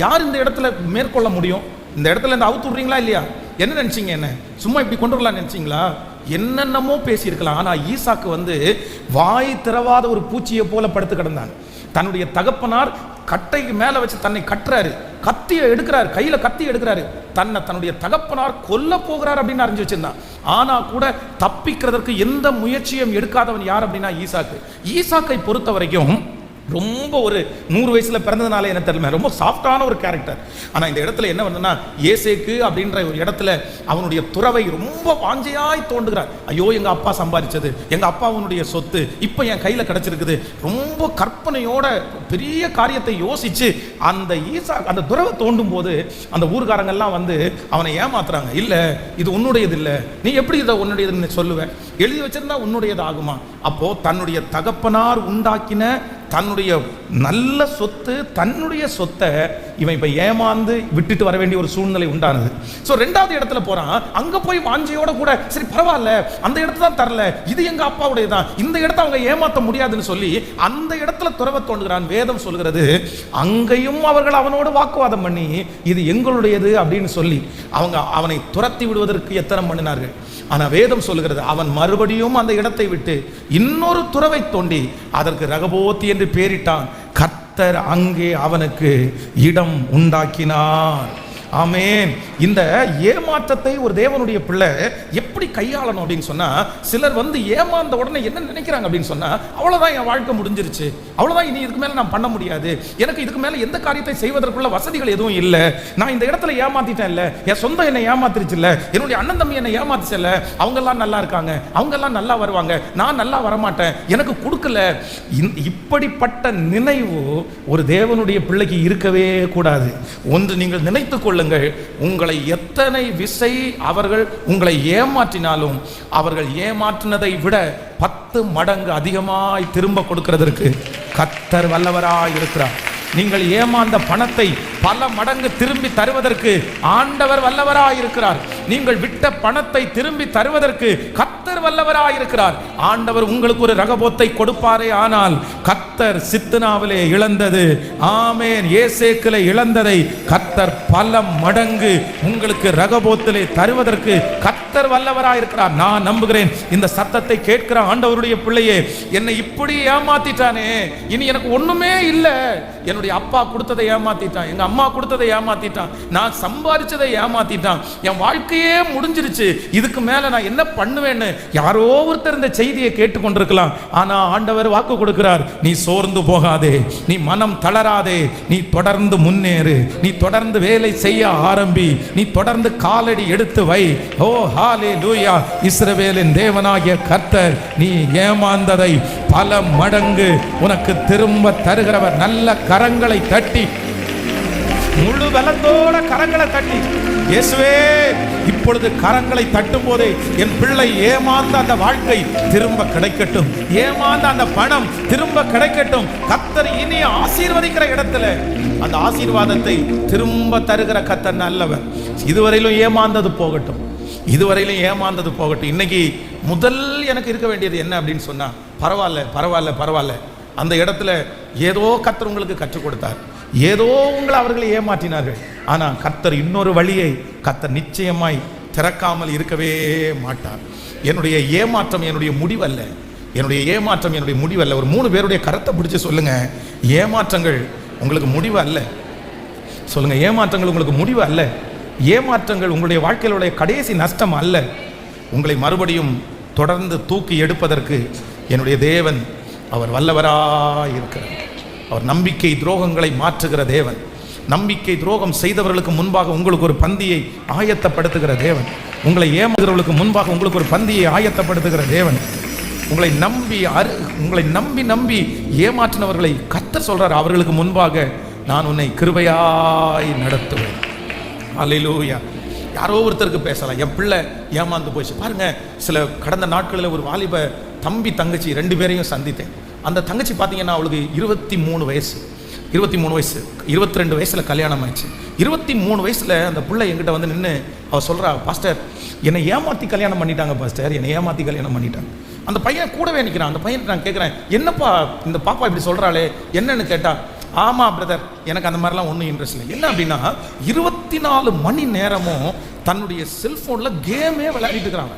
யார் இந்த இடத்துல மேற்கொள்ள முடியும்? இந்த இடத்துல இந்த அவுத்து விடுறீங்களா இல்லையா? என்ன நினைச்சீங்க? என்ன சும்மா இப்படி கொண்டு வரலாம் நினைச்சீங்களா? என்னென்னமோ பேசியிருக்கலாம். ஆனா ஈசாக்கு வாய் திறவாத ஒரு பூச்சியை போல படுத்து கிடந்தான். தன்னுடைய தகப்பனார் கட்டைக்கு மேல வச்சு தன்னை கட்டுறாரு, கத்தியை எடுக்கிறார், கையில கத்தி எடுக்கிறாரு. தன்னுடைய தகப்பனார் கொல்ல போகிறார் அப்படின்னு அறிஞ்சு வச்சிருந்தான். ஆனா கூட தப்பிக்கிறதற்கு எந்த முயற்சியும் எடுக்காதவன் யார் அப்படின்னா ஈசாக்கு. ஈசாக்கை பொறுத்த வரைக்கும் ரொம்ப ஒரு 100 வயசுல பிறந்ததுனால என்ன தெரியல, ரொம்ப சாஃப்டான ஒரு கேரக்டர். ஆனா இந்த இடத்துல என்ன பண்ணுன்னா, ஏசேக்கு அப்படின்ற ஒரு இடத்துல அவனுடைய துறவை ரொம்ப வாஞ்சையாய் தோண்டுகிறார். ஐயோ, எங்க அப்பா சம்பாதிச்சது, எங்க அப்பாவுடைய சொத்து இப்ப என் கையில கிடைச்சிருக்குது. ரொம்ப கற்பனையோட பெரிய காரியத்தை யோசிச்சு அந்த துறவை தோண்டும் போது அந்த ஊர்காரங்கெல்லாம் அவனை ஏமாத்துறாங்க. இல்ல, இது உன்னுடையது இல்ல, நீ எப்படி இதை உன்னுடையதுன்னு சொல்லுவேன்? எழுதி வச்சிருந்தா உன்னுடையது ஆகுமா? அப்போ தன்னுடைய தகப்பனார் உண்டாக்கின தன்னுடைய நல்ல சொத்து, தன்னுடைய சொத்தை இவன் இப்ப ஏமாந்து விட்டுட்டு வர வேண்டிய ஒரு சூழ்நிலை உண்டானது. சோ 2வது இடத்துல போறான். அங்க போய் வாஞ்சையோட கூட, சரி பரவாயில்ல, அந்த இடத்த தான் தரல, இது எங்க அப்பாவுடையதான், இந்த இடத்த அவங்க ஏமாத்த முடியாதுன்னு சொல்லி அந்த இடத்துல துறவை தோன்றுகிறான். வேதம் சொல்கிறது, அங்கேயும் அவர்கள் அவனோடு வாக்குவாதம் பண்ணி இது எங்களுடையது அப்படின்னு சொல்லி அவனை துரத்தி விடுவதற்கு எத்தனம் பண்ணினார்கள். ஆனா வேதம் சொல்லுகிறது, அவன் மறுபடியும் அந்த இடத்தை விட்டு இன்னொரு துறவை தோண்டி அதற்கு ரகபோத் என்று பெயரிட்டான். கர்த்தர் அங்கே அவனுக்கு இடம் உண்டாக்கினார். ஆமென். இந்த ஏமாற்றத்தை ஒரு தேவனுடைய பிள்ளை எப்படி கையாளணும் அப்படின்னு சொன்னா, சிலர் ஏமாந்த உடனே என்ன நினைக்கிறாங்க அப்படின்னு சொன்னா, அவ்வளவுதான் என் வாழ்க்கை முடிஞ்சிருச்சு, அவ்வளவுதான், இனி இதுக்கு மேல நான் பண்ண முடியாது, எனக்கு இதுக்கு மேல எந்த காரியத்தை செய்வதற்குள்ள வசதிகள் எதுவும் இல்லை, நான் இந்த இடத்துல ஏமாத்திட்டேன், இல்ல என் சொந்தம் என்னை ஏமாத்திருச்சு, இல்ல என்னுடைய அண்ணன் தம்பி என்னை ஏமாத்துச்சு, இல்ல அவங்க எல்லாம் நல்லா இருக்காங்க, அவங்க எல்லாம் நல்லா வருவாங்க, நான் நல்லா வரமாட்டேன், எனக்கு கொடுக்கல. இப்படிப்பட்ட நினைவு ஒரு தேவனுடைய பிள்ளைக்கு இருக்கவே கூடாது. ஒன்று நீங்கள் நினைத்துக் கொள்ளுங்கள், உங்களை எத்தனை விசை அவர்கள் உங்களை ஏமாற்றினாலும் அவர்கள் ஏமாற்றினதை விட 10 மடங்கு அதிகமாய் திரும்ப கொடுக்கிறதற்கு கர்த்தர் வல்லவராய் இருக்கிறார். நீங்கள் ஏமாந்த பணத்தை பல மடங்கு திரும்பி தருவதற்கு ஆண்டவர் வல்லவராய் இருக்கிறார். நீங்கள் விட்ட பணத்தை திரும்பி தருவதற்கு கர்த்தர் வல்லவராய் இருக்கிறார். ஆண்டவர் உங்களுக்கு ஒரு ரகபோத்தை கொடுப்பாரே, ஆனால் கர்த்தர் சித்னாவிலே இழந்தது, ஆமென், ஏசேக்கிலே இழந்ததை கர்த்தர் பல மடங்கு உங்களுக்கு ரகபோத்திலே தருவதற்கு கர்த்தர் வல்லவராய் இருக்கிறார். நான் நம்புகிறேன், இந்த சத்தத்தை கேட்கிற ஆண்டவருடைய பிள்ளையே, என்னை இப்படி ஏமாத்திட்டானே, இனி எனக்கு ஒண்ணுமே இல்லை, என்னுடைய அப்பா கொடுத்ததை ஏமாத்திட்டான், எங்க அம்மா கொடுத்ததை ஏமாத்திட்டான், நான் சம்பாதிச்சதை ஏமாத்திட்டான், என் வாழ்க்கையே முடிஞ்சிருச்சு, இதுக்கு மேல நான் என்ன பண்ணுவேன்னு யாரோ ஒருத்தர் இந்த செய்தியை கேட்டுக்கொண்டிருக்கலாம். ஆனா ஆண்டவர் வாக்கு கொடுக்கிறார், நீ சோர்ந்து போகாதே, நீ மனம் தளராதே, நீ தொடர்ந்து முன்னேறு, நீ தொடர்ந்து வேலை செய்ய ஆரம்பி, நீ தொடர்ந்து காலடி எடுத்து வை. ஓ ஹalleluya! இஸ்ரவேலின் தேவனாகிய கர்த்தர் நீ ஏமாந்ததை பல மடங்கு உனக்கு திரும்ப தருகிறவர். நல்ல கரங்களை தட்டி, முழு பலத்தோட கரங்களை தட்டி, இயேசுவே, இப்பொழுது கரங்களை தட்டும் போதே என் பிள்ளை ஏமாந்த அந்த வாழ்க்கை திரும்ப கிடைக்கட்டும், ஏமாந்த அந்த பணம் திரும்ப கிடைக்கட்டும். கர்த்தர் இனி ஆசீர்வதிக்கிற இடத்துல அந்த ஆசீர்வாதத்தை திரும்ப தருகிற கர்த்தர் நல்லவர். இதுவரையிலும் ஏமாந்தது போகட்டும், இதுவரையிலும் ஏமாந்தது போகட்டும். இன்னைக்கு முதல் எனக்கு இருக்க வேண்டியது என்ன அப்படின்னு சொன்னா, பரவாயில்ல பரவாயில்ல பரவாயில்ல, அந்த இடத்துல ஏதோ கர்த்தர் உங்களுக்கு கற்றுக் கொடுத்தார், ஏதோ உங்களை அவர்களை ஏமாற்றினார்கள், ஆனா கர்த்தர் இன்னொரு வழியை கர்த்தர் நிச்சயமாய் திறக்காமல் இருக்கவே மாட்டார். என்னுடைய ஏமாற்றம் என்னுடைய முடிவல்ல, என்னுடைய ஏமாற்றம் என்னுடைய முடிவு அல்ல. ஒரு 3 பேருடைய கரத்தை பிடிச்சு சொல்லுங்க, ஏமாற்றங்கள் உங்களுக்கு முடிவு அல்ல. சொல்லுங்க, ஏமாற்றங்கள் உங்களுக்கு முடிவு அல்ல. ஏமாற்றங்கள் உங்களுடைய வாழ்க்கையிலுடைய கடைசி நஷ்டம் அல்ல. உங்களை மறுபடியும் தொடர்ந்து தூக்கி எடுப்பதற்கு என்னுடைய தேவன் அவர் வல்லவராயிருக்கிறார். அவர் நம்பிக்கை துரோகங்களை மாற்றுகிற தேவன். நம்பிக்கை துரோகம் செய்தவர்களுக்கு முன்பாக உங்களுக்கு ஒரு பந்தியை ஆயத்தப்படுத்துகிற தேவன். உங்களை ஏமாறுகிறவர்களுக்கு முன்பாக உங்களுக்கு ஒரு பந்தியை ஆயத்தப்படுத்துகிற தேவன். உங்களை நம்பி நம்பி ஏமாற்றினவர்களை கர்த்தர் சொல்றார், அவர்களுக்கு முன்பாக நான் உன்னை கிருபையாய் நடத்துவேன். அல்லேலூயா. யாரோ ஒருத்தருக்கு பேசலாம், என் பிள்ளை ஏமாந்து போச்சு பாருங்க. சில கடந்த நாட்களில் ஒரு வாலிப தம்பி தங்கச்சி 2 பேரையும் சந்தித்தேன். அந்த தங்கச்சி பார்த்தீங்கன்னா அவளுக்கு 23 வயசு, 22 வயசில் கல்யாணம் ஆயிடுச்சு. 23 வயசில் அந்த பிள்ளை என்கிட்ட வந்து நின்று அவள் சொல்கிறா, பாஸ்டர் என்னை ஏமாற்றி கல்யாணம் பண்ணிட்டாங்க பாஸ்டர், என்னை ஏமாற்றி கல்யாணம் பண்ணிட்டாங்க. அந்த பையன் கூடவே நிற்கிறான். அந்த பையன் நான் கேட்குறேன், என்னப்பா இந்த பாப்பா இப்படி சொல்கிறாளே என்னன்னு கேட்டால், ஆமாம் பிரதர், எனக்கு அந்த மாதிரிலாம் ஒன்றும் இன்ட்ரெஸ்ட் இல்லை. என்ன அப்படின்னா 24 மணி நேரமும் தன்னுடைய செல்ஃபோனில் கேமே விளையாடிட்டு இருக்கிறாங்க.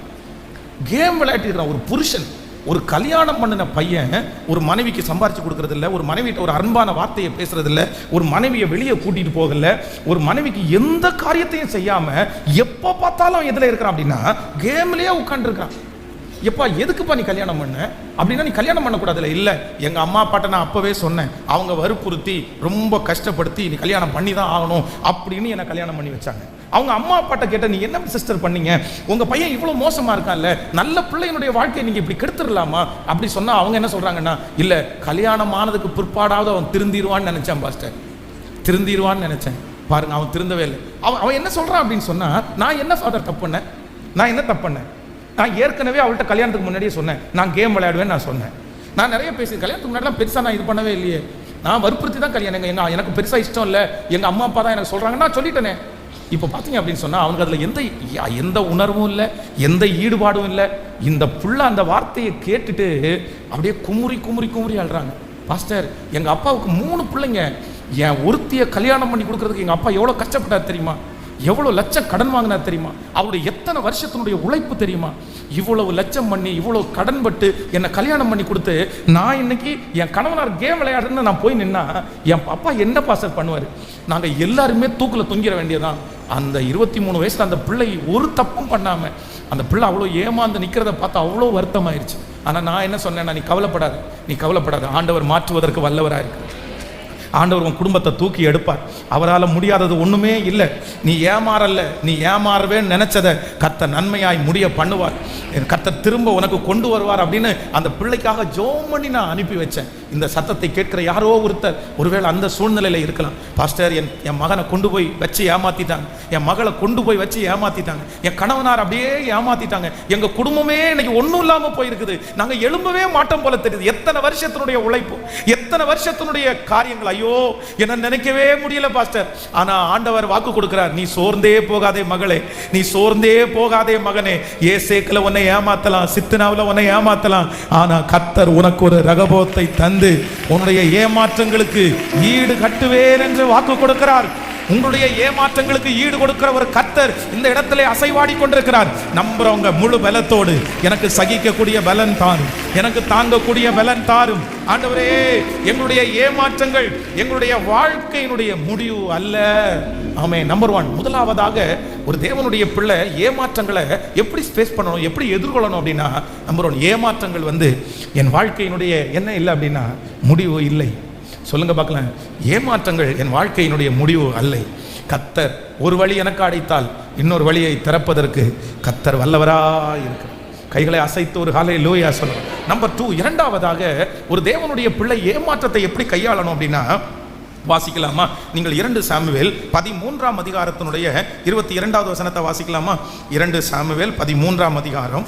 கேம் விளையாடிட்டு இருக்கிறான். ஒரு புருஷன், ஒரு கல்யாணம் பண்ணின பையன் ஒரு மனைவிக்கு சம்பாரிச்சு கொடுக்கறது இல்லை, ஒரு மனைவிட்ட ஒரு அன்பான வார்த்தையை பேசுறது இல்லை, ஒரு மனைவியை வெளியே கூட்டிட்டு போகல, ஒரு மனைவிக்கு எந்த காரியத்தையும் செய்யாம எப்போ பார்த்தாலும் எதில் இருக்கிறான் அப்படின்னா கேம்லேயே உட்காந்துருக்கான். எப்பா எதுக்குப்பா நீ கல்யாணம் பண்ண அப்படின்னா, நீ கல்யாணம் பண்ணக்கூடாதுல்ல. இல்லை, எங்கள் அம்மா அப்பாட்ட நான் அப்போவே சொன்னேன், அவங்க வற்புறுத்தி ரொம்ப கஷ்டப்படுத்தி நீ கல்யாணம் பண்ணி தான் ஆகணும் அப்படின்னு என்னை கல்யாணம் பண்ணி வச்சாங்க. அவங்க அம்மா அப்பாட்ட கேட்ட, நீ என்ன சிஸ்டர் பண்ணீங்க, உங்கள் பையன் இவ்வளோ மோசமாக இருக்கான்ல, நல்ல பிள்ளையினுடைய வாழ்க்கையை நீங்கள் இப்படி கெடுத்துடலாமா அப்படி சொன்னால் அவங்க என்ன சொல்கிறாங்கன்னா, இல்லை கல்யாணம் ஆனதுக்கு பிற்பாடாவது அவன் திருந்திடுவான்னு நினச்சான் பாஸ்டர், திருந்திடுவான்னு நினச்சேன். பாருங்க, அவன் திருந்தவே இல்லை. அவன் என்ன சொல்கிறான் அப்படின்னு சொன்னால், நான் என்ன ஃபாதர் தப்பு பண்ணேன், நான் என்ன தப்பு பண்ணேன், நான் ஏற்கனவே அவள்கிட்ட கல்யாணத்துக்கு முன்னாடியே சொன்னேன் நான் கேம் விளையாடுவேன், நான் சொன்னேன், நான் நிறைய பேசி கல்யாணத்துக்கு முன்னாடிலாம் பெருசாக நான் இது பண்ணவே இல்லையே, நான் வற்புறுத்தி தான் கல்யாணம், எனக்கு பெருசாக இஷ்டம் இல்லை, எங்கள் அம்மா அப்பா தான் எனக்கு சொல்கிறாங்க, நான் சொல்லிட்டேனே. இப்போ பார்த்தீங்க அப்படின்னு சொன்னால் அவனுக்கு அதில் எந்த உணர்வும் இல்லை, எந்த ஈடுபாடும் இல்லை. இந்த புள்ள அந்த வார்த்தையை கேட்டுட்டு அப்படியே குமுறி அழுறாங்க. பாஸ்டர், எங்கள் அப்பாவுக்கு 3 பிள்ளைங்க, என் ஒருத்தியை கல்யாணம் பண்ணி கொடுக்கறதுக்கு எங்கள் அப்பா எவ்வளோ கஷ்டப்பட்டார் தெரியுமா, எவ்வளோ லட்சம் கடன் வாங்கினார் தெரியுமா, அவருடைய எத்தனை வருஷத்தினுடைய உழைப்பு தெரியுமா, இவ்வளவு லட்சம் பண்ணி இவ்வளோ கடன் பட்டு என்னை கல்யாணம் பண்ணி கொடுத்து நான் இன்னைக்கு என் கணவனார் கேம் விளையாடுறேன்னு நான் போய் நின்னா என் அப்பா என்ன பாஸ்டர் பண்ணுவார், நாங்கள் எல்லாருமே தூக்கில் தொங்கிட வேண்டியதான். அந்த 23 வயசில் அந்த பிள்ளை ஒரு தப்பும் பண்ணாமல் அந்த பிள்ளை அவ்வளோ ஏமாந்து நிற்கிறத பார்த்து அவ்வளோ வருத்தமாயிருச்சு. ஆனால் நான் என்ன சொன்னேன்னா, நீ கவலைப்படாத, ஆண்டவர் மாற்றுவதற்கு வல்லவராக இருக்கு. ஆண்டவர் உன் குடும்பத்தை தூக்கி எடுப்பார். அவரால் முடியாதது ஒன்றுமே இல்லை. நீ ஏமாறவே நினைச்சதை கர்த்தர் நன்மையாய் முடிய பண்ணுவார். கர்த்தர் திரும்ப உனக்கு கொண்டு வருவார் அப்படின்னு அந்த பிள்ளைக்காக ஜெபம் பண்ணி நான் அனுப்பி வச்சேன். இந்த சத்தத்தை கேட்கிற யாரோ ஒருத்தர் ஒருவேளை அந்த சூழ்நிலையில் இருக்கலாம். பாஸ்டர், என் மகனை கொண்டு போய் வச்சு ஏமாத்திட்டாங்க, என் மகளை கொண்டு போய் வச்சு ஏமாத்திட்டாங்க, என் கணவனார் அப்படியே ஏமாத்திட்டாங்க, எங்கள் குடும்பமே இன்னைக்கு ஒன்றும் இல்லாமல் போயிருக்குது, நாங்கள் எழும்பவே மாட்டோம் போல தெரியுது. எத்தனை வருஷத்தினுடைய உழைப்பு, எத்தனை வருஷத்தினுடைய காரியங்கள், ஐயோ என்ன நினைக்கவே முடியல பாஸ்டர். ஆனா ஆண்டவர் வாக்கு கொடுக்கிறார், நீ சோர்ந்தே போகாதே மகளே, நீ சோர்ந்தே போகாதே மகனே. ஏசேக்கில் உன்னை ஏமாத்தலாம், சித்தனாவில் உன்னை ஏமாத்தலாம், ஆனா கர்த்தர் உனக்கு ஒரு ரகபோத்தை தந்து உன்னுடைய ஏமாற்றங்களுக்கு ஈடு கட்டுவேன் என்று வாக்கு கொடுக்கிறார். உங்களுடைய ஏமாற்றங்களுக்கு ஈடு கொடுக்கிற ஒரு கர்த்தர் இந்த இடத்திலே அசைவாடி கொண்டிருக்கிறார். நம்புறவங்க முழு பலத்தோடு, எனக்கு சகிக்கக்கூடிய பலன் தாரும், எனக்கு தாங்கக்கூடிய பலன் தாரும் ஆண்டவரே. எங்களுடைய ஏமாற்றங்கள் எங்களுடைய வாழ்க்கையினுடைய முடிவு அல்ல. ஆமென். நம்பர் 1, முதலாவதாக ஒரு தேவனுடைய பிள்ளை ஏமாற்றங்களை எப்படி ஃபேஸ் பண்ணணும், எப்படி எதிர்கொள்ளணும் அப்படின்னா, நம்பர் 1, ஏமாற்றங்கள் என் வாழ்க்கையினுடைய என்ன இல்லை அப்படின்னா முடிவு இல்லை. சொல்லுங்க பார்க்கலாம், ஏமாற்றங்கள் என் வாழ்க்கையினுடைய முடிவு அல்ல. கர்த்தர் ஒரு வழி எனக்கு அடைத்தால் இன்னொரு வழியை திறப்பதற்கு கர்த்தர் வல்லவராய் இருக்கிறார். கைகளை அசைத்து ஒரு ஹல்லேலூயா சொல்லணும். நம்பர் 2, இரண்டாவதாக ஒரு தேவனுடைய பிள்ளை ஏமாற்றத்தை எப்படி கையாளணும் அப்படின்னா, வாசிக்கலாமா? நீங்கள் 2 சாமுவேல் 13ஆம் அதிகாரத்தினுடைய 22வது வசனத்தை வாசிக்கலாமா? 2 சாமுவேல் 13ஆம் அதிகாரம்,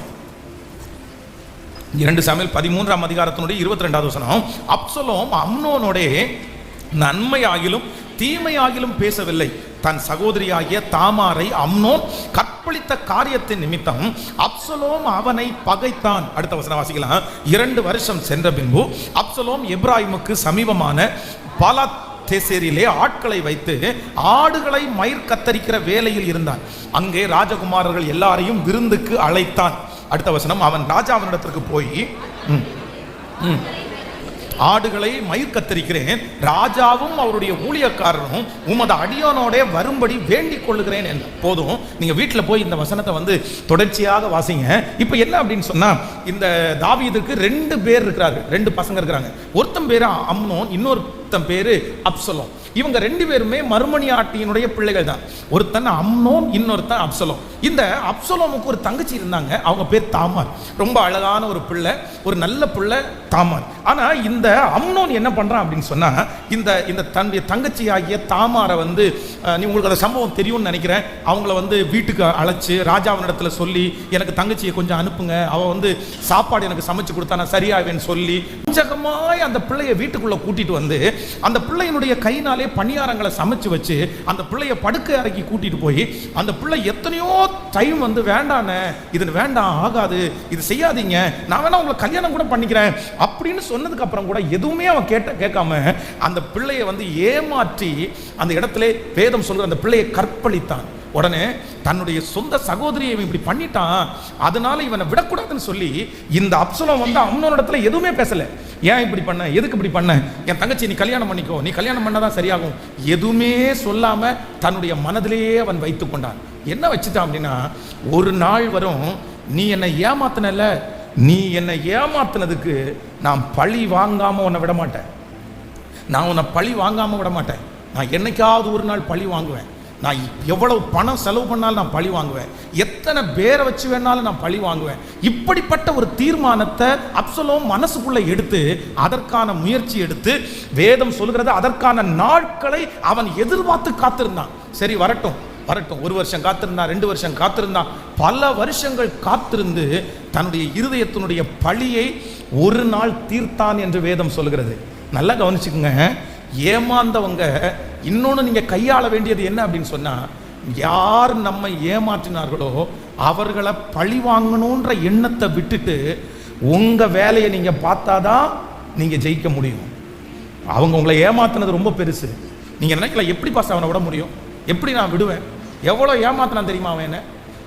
2 சாமுவேல் 13ஆம் அதிகாரத்தினுடைய 22வது வசனம். அப்சலோம் அம்னோனோடே நன்மையாகிலும் தீமையாகிலும் பேசவில்லை. தன் சகோதரியாகிய தாமாரை அம்னோன் கற்பழித்த காரியத்தின் நிமித்தம் அப்சலோம் அவனை பகைத்தான். அடுத்த வசனம் வாசிக்கலாம். 2 வருஷம் சென்ற பின்பு அப்சலோம் எப்ராயிமுக்கு சமீபமான பாலாத்தேசேரிலே ஆட்களை வைத்து ஆடுகளை மயிர் கத்தரிக்கிற வேலையில் இருந்தான். அங்கே ராஜகுமாரர்கள் எல்லாரையும் விருந்துக்கு அழைத்தான். அடுத்த வசனம், அவன் ராஜாவினிடத்திற்கு போய் ஆடுகளை மயிர் கத்தரிக்கிறேன், ராஜாவும் அவருடைய ஊழியக்காரரும் உமது அடியோனோட வரும்படி வேண்டிக் கொள்ளுகிறேன் என்று. போதும், நீங்க வீட்டில் போய் இந்த வசனத்தை வந்து தொடர்ச்சியாக வாசிங்க. இப்போ என்ன அப்படின்னு சொன்னா, இந்த தாவீதுக்கு 2 பேர் இருக்கிறார்கள், 2 பசங்க இருக்கிறாங்க. ஒருத்தன் பேரு அம்னோன், இன்னொருத்தன் பேரு அப்சலோம். இவங்க 2 பேருமே மறுமணியாட்டியினுடைய பிள்ளைகள் தான். ஒருத்தன் அம்னோன், இன்னொருத்தன் அப்சலோம். இந்த அப்சலோமுக்கு ஒரு தங்கச்சி இருந்தாங்க, அவங்க பேர் தாமார். ரொம்ப அழகான ஒரு பிள்ளை, ஒரு நல்ல பிள்ளை தாமார். ஆனா இந்த அம்னோன் என்ன பண்றான் அப்படின்னு சொன்னா, இந்த தன்னுடைய தங்கச்சி ஆகிய தாமாரை வந்து, நீ உங்களுக்கு அந்த சம்பவம் தெரியும்னு நினைக்கிறேன், அவங்கள வந்து வீட்டுக்கு அழைச்சு ராஜாவினிடத்துல சொல்லி, எனக்கு தங்கச்சியை கொஞ்சம் அனுப்புங்க, அவ வந்து சாப்பாடு எனக்கு சமைச்சு கொடுத்தா நான் சரியாவேன்னு சொல்லி கொஞ்சமாய் அந்த பிள்ளைய வீட்டுக்குள்ள கூட்டிட்டு வந்து, அந்த பிள்ளையினுடைய கையினாலே பணியாரங்களை சமைச்சு வச்சு அந்த பிள்ளைய படுக்கை அறைக்கு கூட்டிட்டு போய், அந்த பிள்ளை எத்தனையோ டைம் வந்து வேண்டானே, இது வேண்டாம், ஆகாது, இது செய்யாதீங்க, நான் வேணா உங்களை கல்யாணம் கூட பண்ணிக்கிறேன் அப்படின்னு சொன்னதுக்கு அப்புறம் கூட எதுவுமே அவன் கேட்காம அந்த பிள்ளையை வந்து ஏமாற்றி அந்த இடத்துல வேதம் சொல்ற அந்த பிள்ளையை கற்பழித்தான். உடனே தன்னுடைய சொந்த சகோதரியை இப்படி பண்ணிட்டான், அதனால இவனை விடக்கூடாதுன்னு சொல்லி இந்த அப்சலோம் வந்து அம்னோன் இடத்துல எதுவுமே பேசல. ஏன் இப்படி பண்ண, எதுக்கு இப்படி பண்ண, என் தங்கச்சி நீ கல்யாணம் பண்ணிக்கோ, நீ கல்யாணம் பண்ணாதான் சரியாகும், எதுவுமே சொல்லாம தன்னுடைய மனதிலேயே அவன் வைத்துக் கொண்டான். என்ன வச்சுட்டான் அப்படின்னா, ஒரு நாள் வரும், நீ என்னை ஏமாத்தினல, நீ என்னை ஏமாத்தினதுக்கு நான் பழி வாங்காம உன்னை விட மாட்டேன், நான் உன்னை பழி வாங்காம விட மாட்டேன், நான் என்னைக்காவது ஒரு நாள் பழி வாங்குவேன், நான் எவ்வளவு பணம் செலவு பண்ணாலும் நான் பழி வாங்குவேன், எத்தனை பேரை வச்சு வேணாலும் நான் பழி வாங்குவேன். இப்படிப்பட்ட ஒரு தீர்மானத்தை அப்சலோம் மனசுக்குள்ள எடுத்து அதற்கான முயற்சி எடுத்து, வேதம் சொல்கிறது அதற்கான நாட்களை அவன் எதிர்பார்த்து காத்திருந்தான். சரி வரட்டும் வரட்டும், 1 வருஷம் காத்திருந்தான், 2 வருஷம் காத்திருந்தான், பல வருஷங்கள் காத்திருந்து தன்னுடைய இருதயத்தினுடைய பழியை ஒரு நாள் தீர்த்தான் என்று வேதம் சொல்கிறது. நல்லா கவனிச்சுக்குங்க, ஏமாந்தவங்க இன்னொன்று நீங்க கையாள வேண்டியது என்ன அப்படின்னு சொன்னா, யார் நம்மை ஏமாற்றினார்களோ அவர்களை பழி வாங்கணுன்ற எண்ணத்தை விட்டுட்டு உங்க வேலையை நீங்க பார்த்தாதான் நீங்க ஜெயிக்க முடியும். அவங்க உங்களை ஏமாத்தினது ரொம்ப பெருசு. நீங்க நினைக்கல, எப்படி பாஸ் அவனை விட முடியும், எப்படி நான் விடுவேன், எவ்வளோ ஏமாத்தினான் தெரியுமா அவன் என்ன,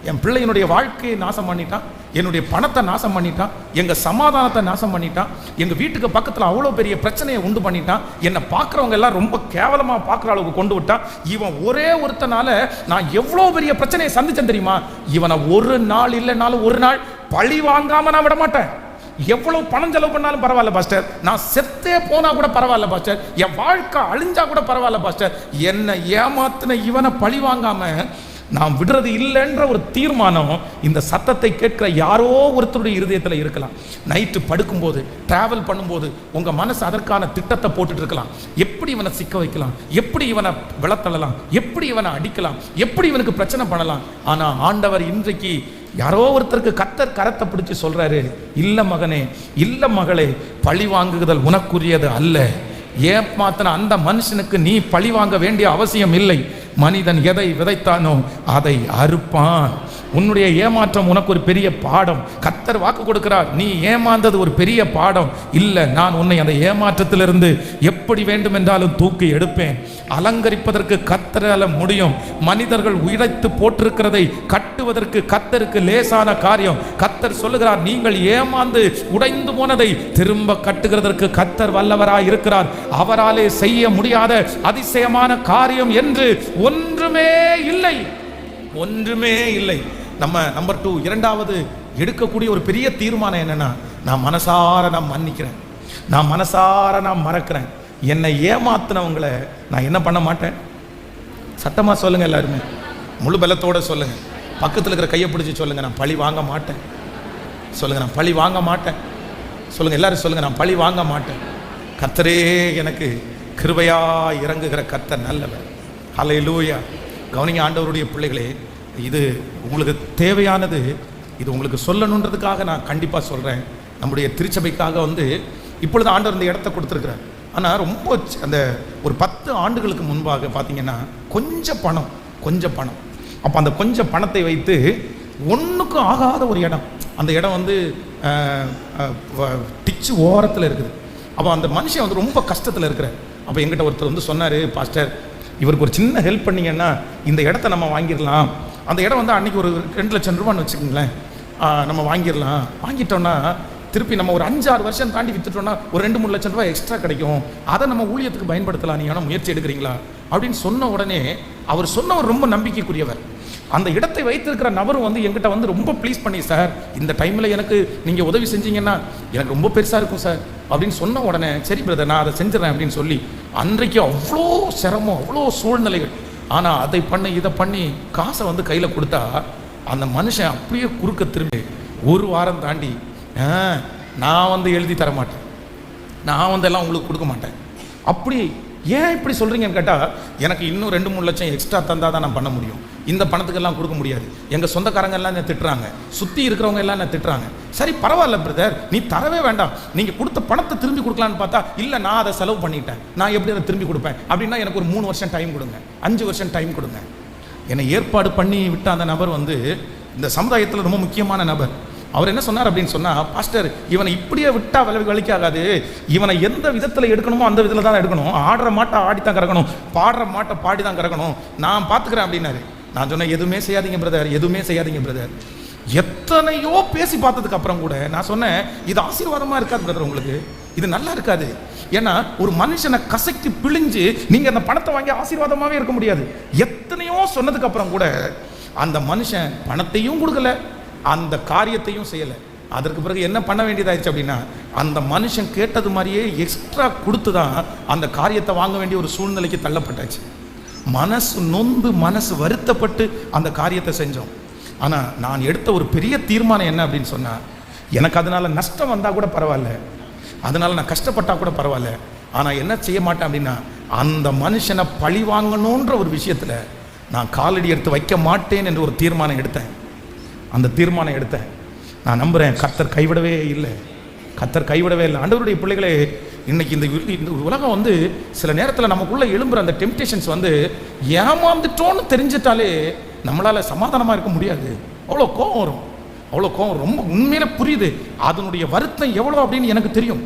என் பிள்ளையினுடைய வாழ்க்கையை நாசம் பண்ணிட்டான், என்னுடைய பணத்தை நாசம் பண்ணிட்டான், எங்கள் சமாதானத்தை நாசம் பண்ணிட்டான், எங்கள் வீட்டுக்கு பக்கத்தில் அவ்வளோ பெரிய பிரச்சனையை உண்டு பண்ணிட்டான், என்னை பார்க்குறவங்க எல்லாம் ரொம்ப கேவலமாக பார்க்குற அளவுக்கு கொண்டு விட்டான். இவன் ஒரே ஒருத்தனால நான் எவ்வளோ பெரிய பிரச்சனையை சந்திச்சேன் தெரியுமா, இவனை ஒரு நாள் இல்லைனாலும் ஒரு நாள் பழி வாங்காம நான் விட மாட்டேன். எவ்வளவு பணம் செலவு பண்ணாலும் பரவாயில்ல பாஸ்டர், நான் செத்தே போனா கூட பரவாயில்ல பாஸ்டர், என் வாழ்க்கை அழிஞ்சா கூட பரவாயில்ல பாஸ்டர், என்னை ஏமாத்தின இவனை பழி வாங்காம நாம் விடுறது இல்லைன்ற ஒரு தீர்மானம் இந்த சத்தத்தை கேட்கிற யாரோ ஒருத்தருடைய இருதயத்தில் இருக்கலாம். நைட்டு படுக்கும்போது, டிராவல் பண்ணும்போது உங்க மனசு அதற்கான திட்டத்தை போட்டுட்டு இருக்கலாம். எப்படி இவனை சிக்க வைக்கலாம், எப்படி இவனை விளத்தள்ளலாம், எப்படி இவனை அடிக்கலாம், எப்படி இவனுக்கு பிரச்சனை பண்ணலாம். ஆனா ஆண்டவர் இன்றைக்கு யாரோ ஒருத்தருக்கு கர்த்தர் கரத்தை பிடிச்சு சொல்றாரு, இல்ல மகனே, இல்ல மகளே, பழி வாங்குதல் உனக்குரியது அல்ல. ஏமாத்தின அந்த மனுஷனுக்கு நீ பழி வாங்க வேண்டிய அவசியம் இல்லை. மனிதன் எதை விதைத்தானோ அதை அறுப்பான். உன்னுடைய ஏமாற்றம் உனக்கு ஒரு பெரிய பாடம். கர்த்தர் வாக்கு கொடுக்கிறார், நீ ஏமாந்தது ஒரு பெரிய பாடம் இல்லை, நான் உன்னை அந்த ஏமாற்றத்திலிருந்து எப்படி வேண்டும் என்றாலும் தூக்கி எடுப்பேன். அலங்கரிப்பதற்கு கர்த்தரால முடியும். மனிதர்கள் உடைத்து போட்டிருக்கிறதை கட்டுவதற்கு கர்த்தருக்கு லேசான காரியம். கர்த்தர் சொல்லுகிறார், நீங்கள் ஏமாந்து உடைந்து போனதை திரும்ப கட்டுகிறதற்கு கர்த்தர் வல்லவராய் இருக்கிறார். அவராலே செய்ய முடியாத அதிசயமான காரியம் என்று ஒன்றுமே இல்லை, ஒன்றுமே இல்லை. நம்ம நம்பர் 2, இரண்டாவது எடுக்கக்கூடிய ஒரு பெரிய தீர்மானம் என்னன்னா, நான் மனசார நான் மன்னிக்கிறேன், நான் மனசார நான் மறக்கிறேன். என்னை ஏமாத்தினவங்களை நான் என்ன பண்ண மாட்டேன். சத்தமா சொல்லுங்க, எல்லாருமே முழு பலத்தோட சொல்லுங்க. பக்கத்தில் இருக்கிற கையை பிடிச்சி சொல்லுங்க, நான் பழி வாங்க மாட்டேன். சொல்லுங்க, நான் பழி வாங்க மாட்டேன். சொல்லுங்க, எல்லாரும் சொல்லுங்க, நான் பழி வாங்க மாட்டேன். கர்த்தரே எனக்கு கிருபையா இறங்குகிற கர்த்தர் நல்லவர். ஹல்லேலூயா. கவனிங்க ஆண்டவருடைய பிள்ளைகளே, இது உங்களுக்கு தேவையானது, இது உங்களுக்கு சொல்லணுன்றதுக்காக நான் கண்டிப்பாக சொல்கிறேன். நம்முடைய திருச்சபைக்காக வந்து இப்பொழுது ஆண்டவர் இந்த இடத்த கொடுத்துருக்கிறார். ஆனால் ரொம்ப அந்த ஒரு 10 ஆண்டுகளுக்கு முன்பாக பார்த்தீங்கன்னா கொஞ்சம் பணம், அப்போ அந்த கொஞ்சம் பணத்தை வைத்து ஒன்றுக்கும் ஆகாத ஒரு இடம், அந்த இடம் வந்து டிச்சு ஓரத்தில் இருக்குது. அப்போ அந்த மனுஷன் வந்து ரொம்ப கஷ்டத்தில் இருக்கிறார். அப்போ எங்கிட்ட ஒருத்தர் வந்து சொன்னார், பாஸ்டர் இவருக்கு ஒரு சின்ன ஹெல்ப் பண்ணிங்கன்னா இந்த இடத்த நம்ம வாங்கிடலாம். அந்த இடம் வந்து அன்றைக்கி ஒரு 2 லட்சம் ரூபான்னு வச்சுக்கோங்களேன், நம்ம வாங்கிடலாம். வாங்கிட்டோன்னா திருப்பி நம்ம ஒரு 5-6 வருஷம் தாண்டி வித்துட்டோம்னா ஒரு 2-3 லட்சம் ரூபாய் எக்ஸ்ட்ரா கிடைக்கும், அதை நம்ம ஊழியத்துக்கு பயன்படுத்தலாம், நீ ஆனால் முயற்சி எடுக்கிறீங்களா அப்படின்னு சொன்ன உடனே அவர் சொன்னவர் ரொம்ப நம்பிக்கைக்குரியவர். அந்த இடத்தை வைத்திருக்கிற நபரும் வந்து என்கிட்ட வந்து ரொம்ப ப்ளீஸ் பண்ணி, சார் இந்த டைமில் எனக்கு நீங்கள் உதவி செஞ்சீங்கன்னா எனக்கு ரொம்ப பெருசாக இருக்கும் சார் அப்படின்னு சொன்ன உடனே சரி பிரதர் நான் அதை செஞ்சிடறேன் அப்படின்னு சொல்லி, அன்றைக்கு அவ்வளோ சிரமம், அவ்வளோ சூழ்நிலைகள், ஆனால் அதை பண்ணி இதை பண்ணி காசை வந்து கையில் கொடுத்தா அந்த மனுஷன் அப்படியே குறுக்க திரும்பி ஒரு வாரம் தாண்டி நான் வந்து எழுதி தர மாட்டேன், நான் வந்து எல்லாம் உங்களுக்கு கொடுக்க மாட்டேன். அப்படி ஏன் இப்படி சொல்கிறீங்கன்னு கேட்டால், எனக்கு இன்னும் 2-3 லட்சம் எக்ஸ்ட்ரா தந்தால் தான் நான் பண்ண முடியும், இந்த பணத்துக்கெல்லாம் கொடுக்க முடியாது, எங்கள் சொந்தக்காரங்க எல்லாம் என்ன திட்டுறாங்க, சுற்றி இருக்கிறவங்க எல்லாம் என்ன திட்டுறாங்க. சரி பரவாயில்ல பிரதர், நீ தரவே வேண்டாம், நீங்கள் கொடுத்த பணத்தை திரும்பி கொடுக்கலான்னு பார்த்தா இல்லை நான் அதை செலவு பண்ணிட்டேன், நான் எப்படி அதை திரும்பி கொடுப்பேன் அப்படின்னா எனக்கு ஒரு 3 வருஷம் டைம் கொடுங்க, 5 வருஷம் டைம் கொடுங்க. என்னை ஏற்பாடு பண்ணி விட்ட அந்த நபர் வந்து இந்த சமுதாயத்தில் ரொம்ப முக்கியமான நபர். அவர் என்ன சொன்னார் அப்படின்னு சொன்னால், பாஸ்டர் இவனை இப்படியே விட்டா வலிக்காகாது, இவனை எந்த விதத்தில் எடுக்கணுமோ அந்த விதத்தில் தான் எடுக்கணும், ஆடுற மாட்டை ஆடித்தான் கறக்கணும், பாடுற மாட்டை பாடி தான் கறக்கணும், நான் பார்த்துக்கிறேன் அப்படின்னாரு. நான் சொன்னேன் எதுவுமே செய்யாதீங்க பிரதர், எதுவுமே செய்யாதீங்க பிரதர். எத்தனையோ பேசி பார்த்ததுக்கு அப்புறம் கூட நான் சொன்னேன் இது ஆசீர்வாதமாக இருக்காது பிரதர், உங்களுக்கு இது நல்லா இருக்காது. ஏன்னா ஒரு மனுஷனை கசக்கி பிழிஞ்சு நீங்கள் அந்த பணத்தை வாங்கி ஆசீர்வாதமாகவே இருக்க முடியாது. எத்தனையோ சொன்னதுக்கு அப்புறம் கூட அந்த மனுஷன் பணத்தையும் கொடுக்கல, அந்த காரியத்தையும் செய்யலை. அதற்கு பிறகு என்ன பண்ண வேண்டியதாயிடுச்சு அப்படின்னா, அந்த மனுஷன் கேட்டது மாதிரியே எக்ஸ்ட்ரா கொடுத்து தான் அந்த காரியத்தை வாங்க வேண்டிய ஒரு சூழ்நிலைக்கு தள்ளப்பட்டாச்சு. மனசு நொந்து மனசு வருத்தப்பட்டு அந்த காரியத்தை செஞ்சோம். ஆனால் நான் எடுத்த ஒரு பெரிய தீர்மானம் என்ன அப்படின்னு சொன்னால், எனக்கு அதனால நஷ்டம் வந்தால் கூட பரவாயில்ல, அதனால நான் கஷ்டப்பட்டால் கூட பரவாயில்ல, ஆனால் என்ன செய்ய மாட்டேன் அப்படின்னா அந்த மனுஷனை பழி வாங்கணுன்ற ஒரு விஷயத்தில் நான் காலடி எடுத்து வைக்க மாட்டேன் என்று ஒரு தீர்மானம் எடுத்தேன். அந்த தீர்மானம் எடுத்தேன். நான் நம்புகிறேன் கர்த்தர் கைவிடவே இல்லை, கர்த்தர் கைவிடவே இல்லை. ஆண்டவருடைய பிள்ளைகளே, இன்னைக்கு இந்த உலகம் வந்து சில நேரத்தில் நமக்குள்ளே எழும்புற அந்த டெம்டேஷன்ஸ் வந்து ஏமாந்துட்டோன்னு தெரிஞ்சிட்டாலே நம்மளால் சமாதானமாக இருக்க முடியாது. அவ்வளோ கோபம் வரும், அவ்வளோ கோபம் ரொம்ப உண்மையில புரியுது. அதனுடைய வருத்தம் எவ்வளோ அப்படின்னு எனக்கு தெரியும்,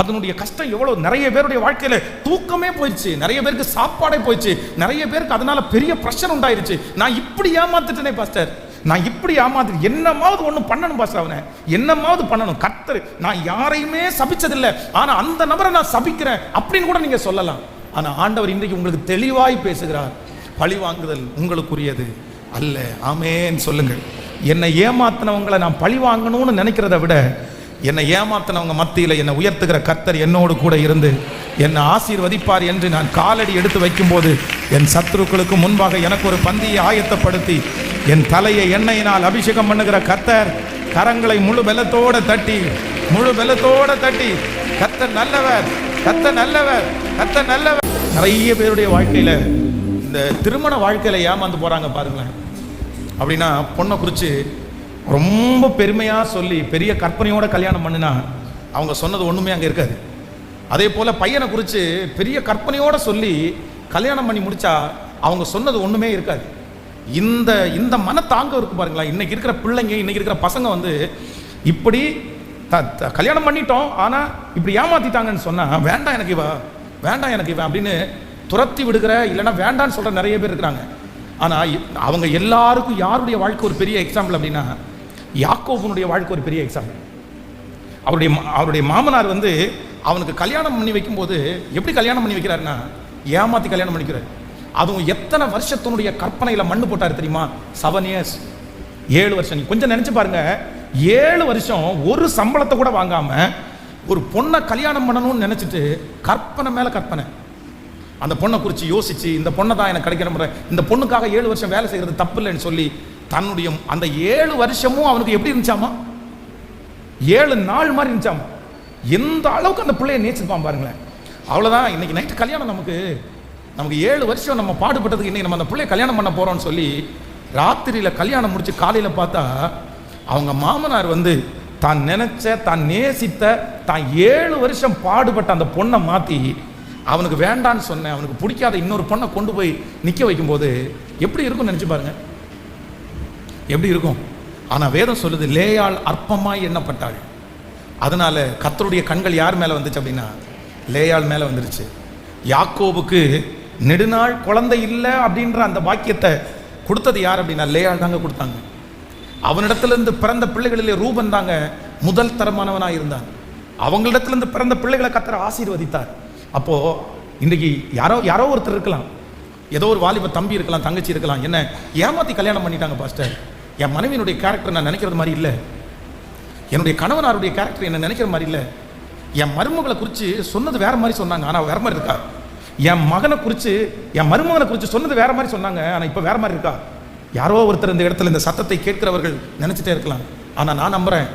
அதனுடைய கஷ்டம் எவ்வளோ. நிறைய பேருடைய வாழ்க்கையில் தூக்கமே போயிடுச்சு, நிறைய பேருக்கு சாப்பாடே போயிடுச்சு, நிறைய பேருக்கு அதனால பெரிய ப்ரெஷர் உண்டாயிருச்சு. நான் இப்படி ஏமாத்துட்டேனே பாஸ்டர், நான் இப்படி ஏமாத்து, என்னமாவது ஒன்று பண்ணணும் பாஸ்டர், அவனை என்னமாவது பண்ணணும். கர்த்தர் நான் யாரையுமே சபிச்சதில்லை, ஆனால் அந்த நபரை நான் சபிக்கிறேன் அப்படின்னு கூட நீங்கள் சொல்லலாம். ஆனால் ஆண்டவர் இன்றைக்கு உங்களுக்கு தெளிவாய் பேசுகிறார், பழி வாங்குதல் உங்களுக்குரியது அல்ல. ஆமேன்னு சொல்லுங்கள். என்னை ஏமாத்தினவங்களை நான் பழி வாங்கணும்னு நினைக்கிறத விட, என்னை ஏமாத்தினவங்க மத்தியில் என்னை உயர்த்துகிற கர்த்தர் என்னோடு கூட இருந்து என்னை ஆசீர்வதிப்பார் என்று நான் காலடி எடுத்து வைக்கும்போது, என் சத்துருக்களுக்கு முன்பாக எனக்கு ஒரு பந்தியை ஆயத்தப்படுத்தி என் தலையை எண்ணெயினால் அபிஷேகம் பண்ணுகிற கர்த்தர் கரங்களை முழு பலத்தோட தட்டி கர்த்தர் நல்லவர், கர்த்தர் நல்லவர், கர்த்தர் நல்லவர். நிறைய பேருடைய வாழ்க்கையில் இந்த திருமண வாழ்க்கையில் ஏமாந்து போகிறாங்க பாருங்களேன். அப்படின்னா பொண்ணை குறித்து ரொம்ப பெருமையாக சொல்லி பெரிய கற்பனையோட கல்யாணம் பண்ணினா அவங்க சொன்னது ஒன்றுமே அங்கே இருக்காது. அதே போல் பையனை குறித்து பெரிய கற்பனையோடு சொல்லி கல்யாணம் பண்ணி முடித்தா அவங்க சொன்னது ஒன்றுமே இருக்காது. இந்த மனத்தாங்க இருக்கு பாருங்களா. இன்னைக்கு இருக்கிற பிள்ளைங்க, இன்னைக்கு இருக்கிற பசங்க வந்து இப்படி கல்யாணம் பண்ணிட்டோம், ஆனால் இப்படி ஏமாத்திட்டாங்கன்னு சொன்னால் வேண்டாம் எனக்கு இவன் அப்படின்னு துரத்தி விடுகிற, இல்லைன்னா வேண்டான்னு சொல்கிற நிறைய பேர் இருக்கிறாங்க. ஆனால் அவங்க எல்லாருக்கும் யாருடைய வாழ்க்கை ஒரு பெரிய எக்ஸாம்பிள் அப்படின்னா, யாக்கோபுனுடைய வாழ்க்கை ஒரு பெரிய எக்ஸாம்பிள். அவருடைய மாமனார் வந்து அவனுக்கு கல்யாணம் பண்ணி வைக்கும்போது எப்படி கல்யாணம் பண்ணி வைக்கிறாருன்னா, ஏமாற்றி கல்யாணம் பண்ணிக்கிறார். அதுவும் எத்தனை வருஷத்தினுடைய கற்பனையில் மண்ணு போட்டார் தெரியுமா? 7 years, 7 வருஷம். நீ கொஞ்சம் நினச்சி பாருங்க, 7 வருஷம் ஒரு சம்பளத்தை கூட வாங்காம ஒரு பொண்ணை கல்யாணம் பண்ணணும்னு நினச்சிட்டு கற்பனை மேலே கற்பனை. அந்த பொண்ணை குறித்து யோசிச்சு, இந்த பொண்ணை தான் எனக்கு கிடைக்கிற முறை, இந்த பொண்ணுக்காக 7 வருஷம் வேலை செய்கிறது தப்பு இல்லைன்னு சொல்லி தன்னுடைய அந்த 7 வருஷமும் அவனுக்கு எப்படி இருந்துச்சாமா? 7 நாள் மாதிரி இருந்துச்சாமா. எந்த அளவுக்கு அந்த பிள்ளையை நேசிப்பான் பாருங்களேன். அவ்வளோதான். இன்னைக்கு நைட்டு கல்யாணம், நமக்கு 7 வருஷம் நம்ம பாடுபட்டதுக்கு இன்னைக்கு நம்ம அந்த பிள்ளையை கல்யாணம் பண்ண போகிறோம்னு சொல்லி ராத்திரியில் கல்யாணம் முடிச்சு காலையில் பார்த்தா அவங்க மாமனார் வந்து தான் நினைச்ச, தான் நேசித்த, தான் 7 வருஷம் பாடுபட்ட அந்த பொண்ணை மாற்றி அவனுக்கு வேண்டான்னு சொன்னேன், அவனுக்கு பிடிக்காத இன்னொரு பொண்ணை கொண்டு போய் நிற்க வைக்கும்போது எப்படி இருக்கும்னு நினச்சி பாருங்க, எப்படி இருக்கும். ஆனால் வேதம் சொல்லுது, லேயாள் அற்பமாய் எண்ணப்பட்டாள். அதனால கர்த்தருடைய கண்கள் யார் மேலே வந்துச்சு அப்படின்னா லேயாள் மேலே வந்துருச்சு. யாக்கோபுக்கு நெடுநாள் குழந்தை இல்லை அப்படின்ற அந்த வாக்கியத்தை கொடுத்தது யார் அப்படின்னா லேயாள் தாங்க கொடுத்தாங்க. அவனிடத்திலிருந்து பிறந்த பிள்ளைகளிலே ரூபன் தாங்க முதல் தரமானவனாக இருந்தான். அவங்களிடத்திலிருந்து பிறந்த பிள்ளைகளை கர்த்தர் ஆசீர்வதித்தார். அப்போ இன்றைக்கு யாரோ ஒருத்தர் இருக்கலாம், ஏதோ ஒரு வாலிப தம்பி இருக்கலாம், தங்கச்சி இருக்கலாம், என்ன ஏமாத்தி கல்யாணம் பண்ணிட்டாங்க பாஸ்டர், என் மனைவியினுடைய கேரக்டர் நான் நினைக்கிறது மாதிரி இல்லை, என்னுடைய கணவனாருடைய கேரக்டர் என்ன நினைக்கிற மாதிரி இல்லை, என் மருமகளை குறித்து சொன்னது வேற மாதிரி சொன்னாங்க ஆனால் வேற மாதிரி இருக்கா, என் மகனை குறித்து என் மருமகனை குறித்து சொன்னது வேற மாதிரி சொன்னாங்க ஆனால் இப்போ வேற மாதிரி இருக்கா. யாரோ ஒருத்தர் இந்த இடத்துல இந்த சத்தத்தை கேட்கிறவர்கள் நினைச்சிட்டே இருக்கலாம். ஆனால் நான் நம்புறேன்,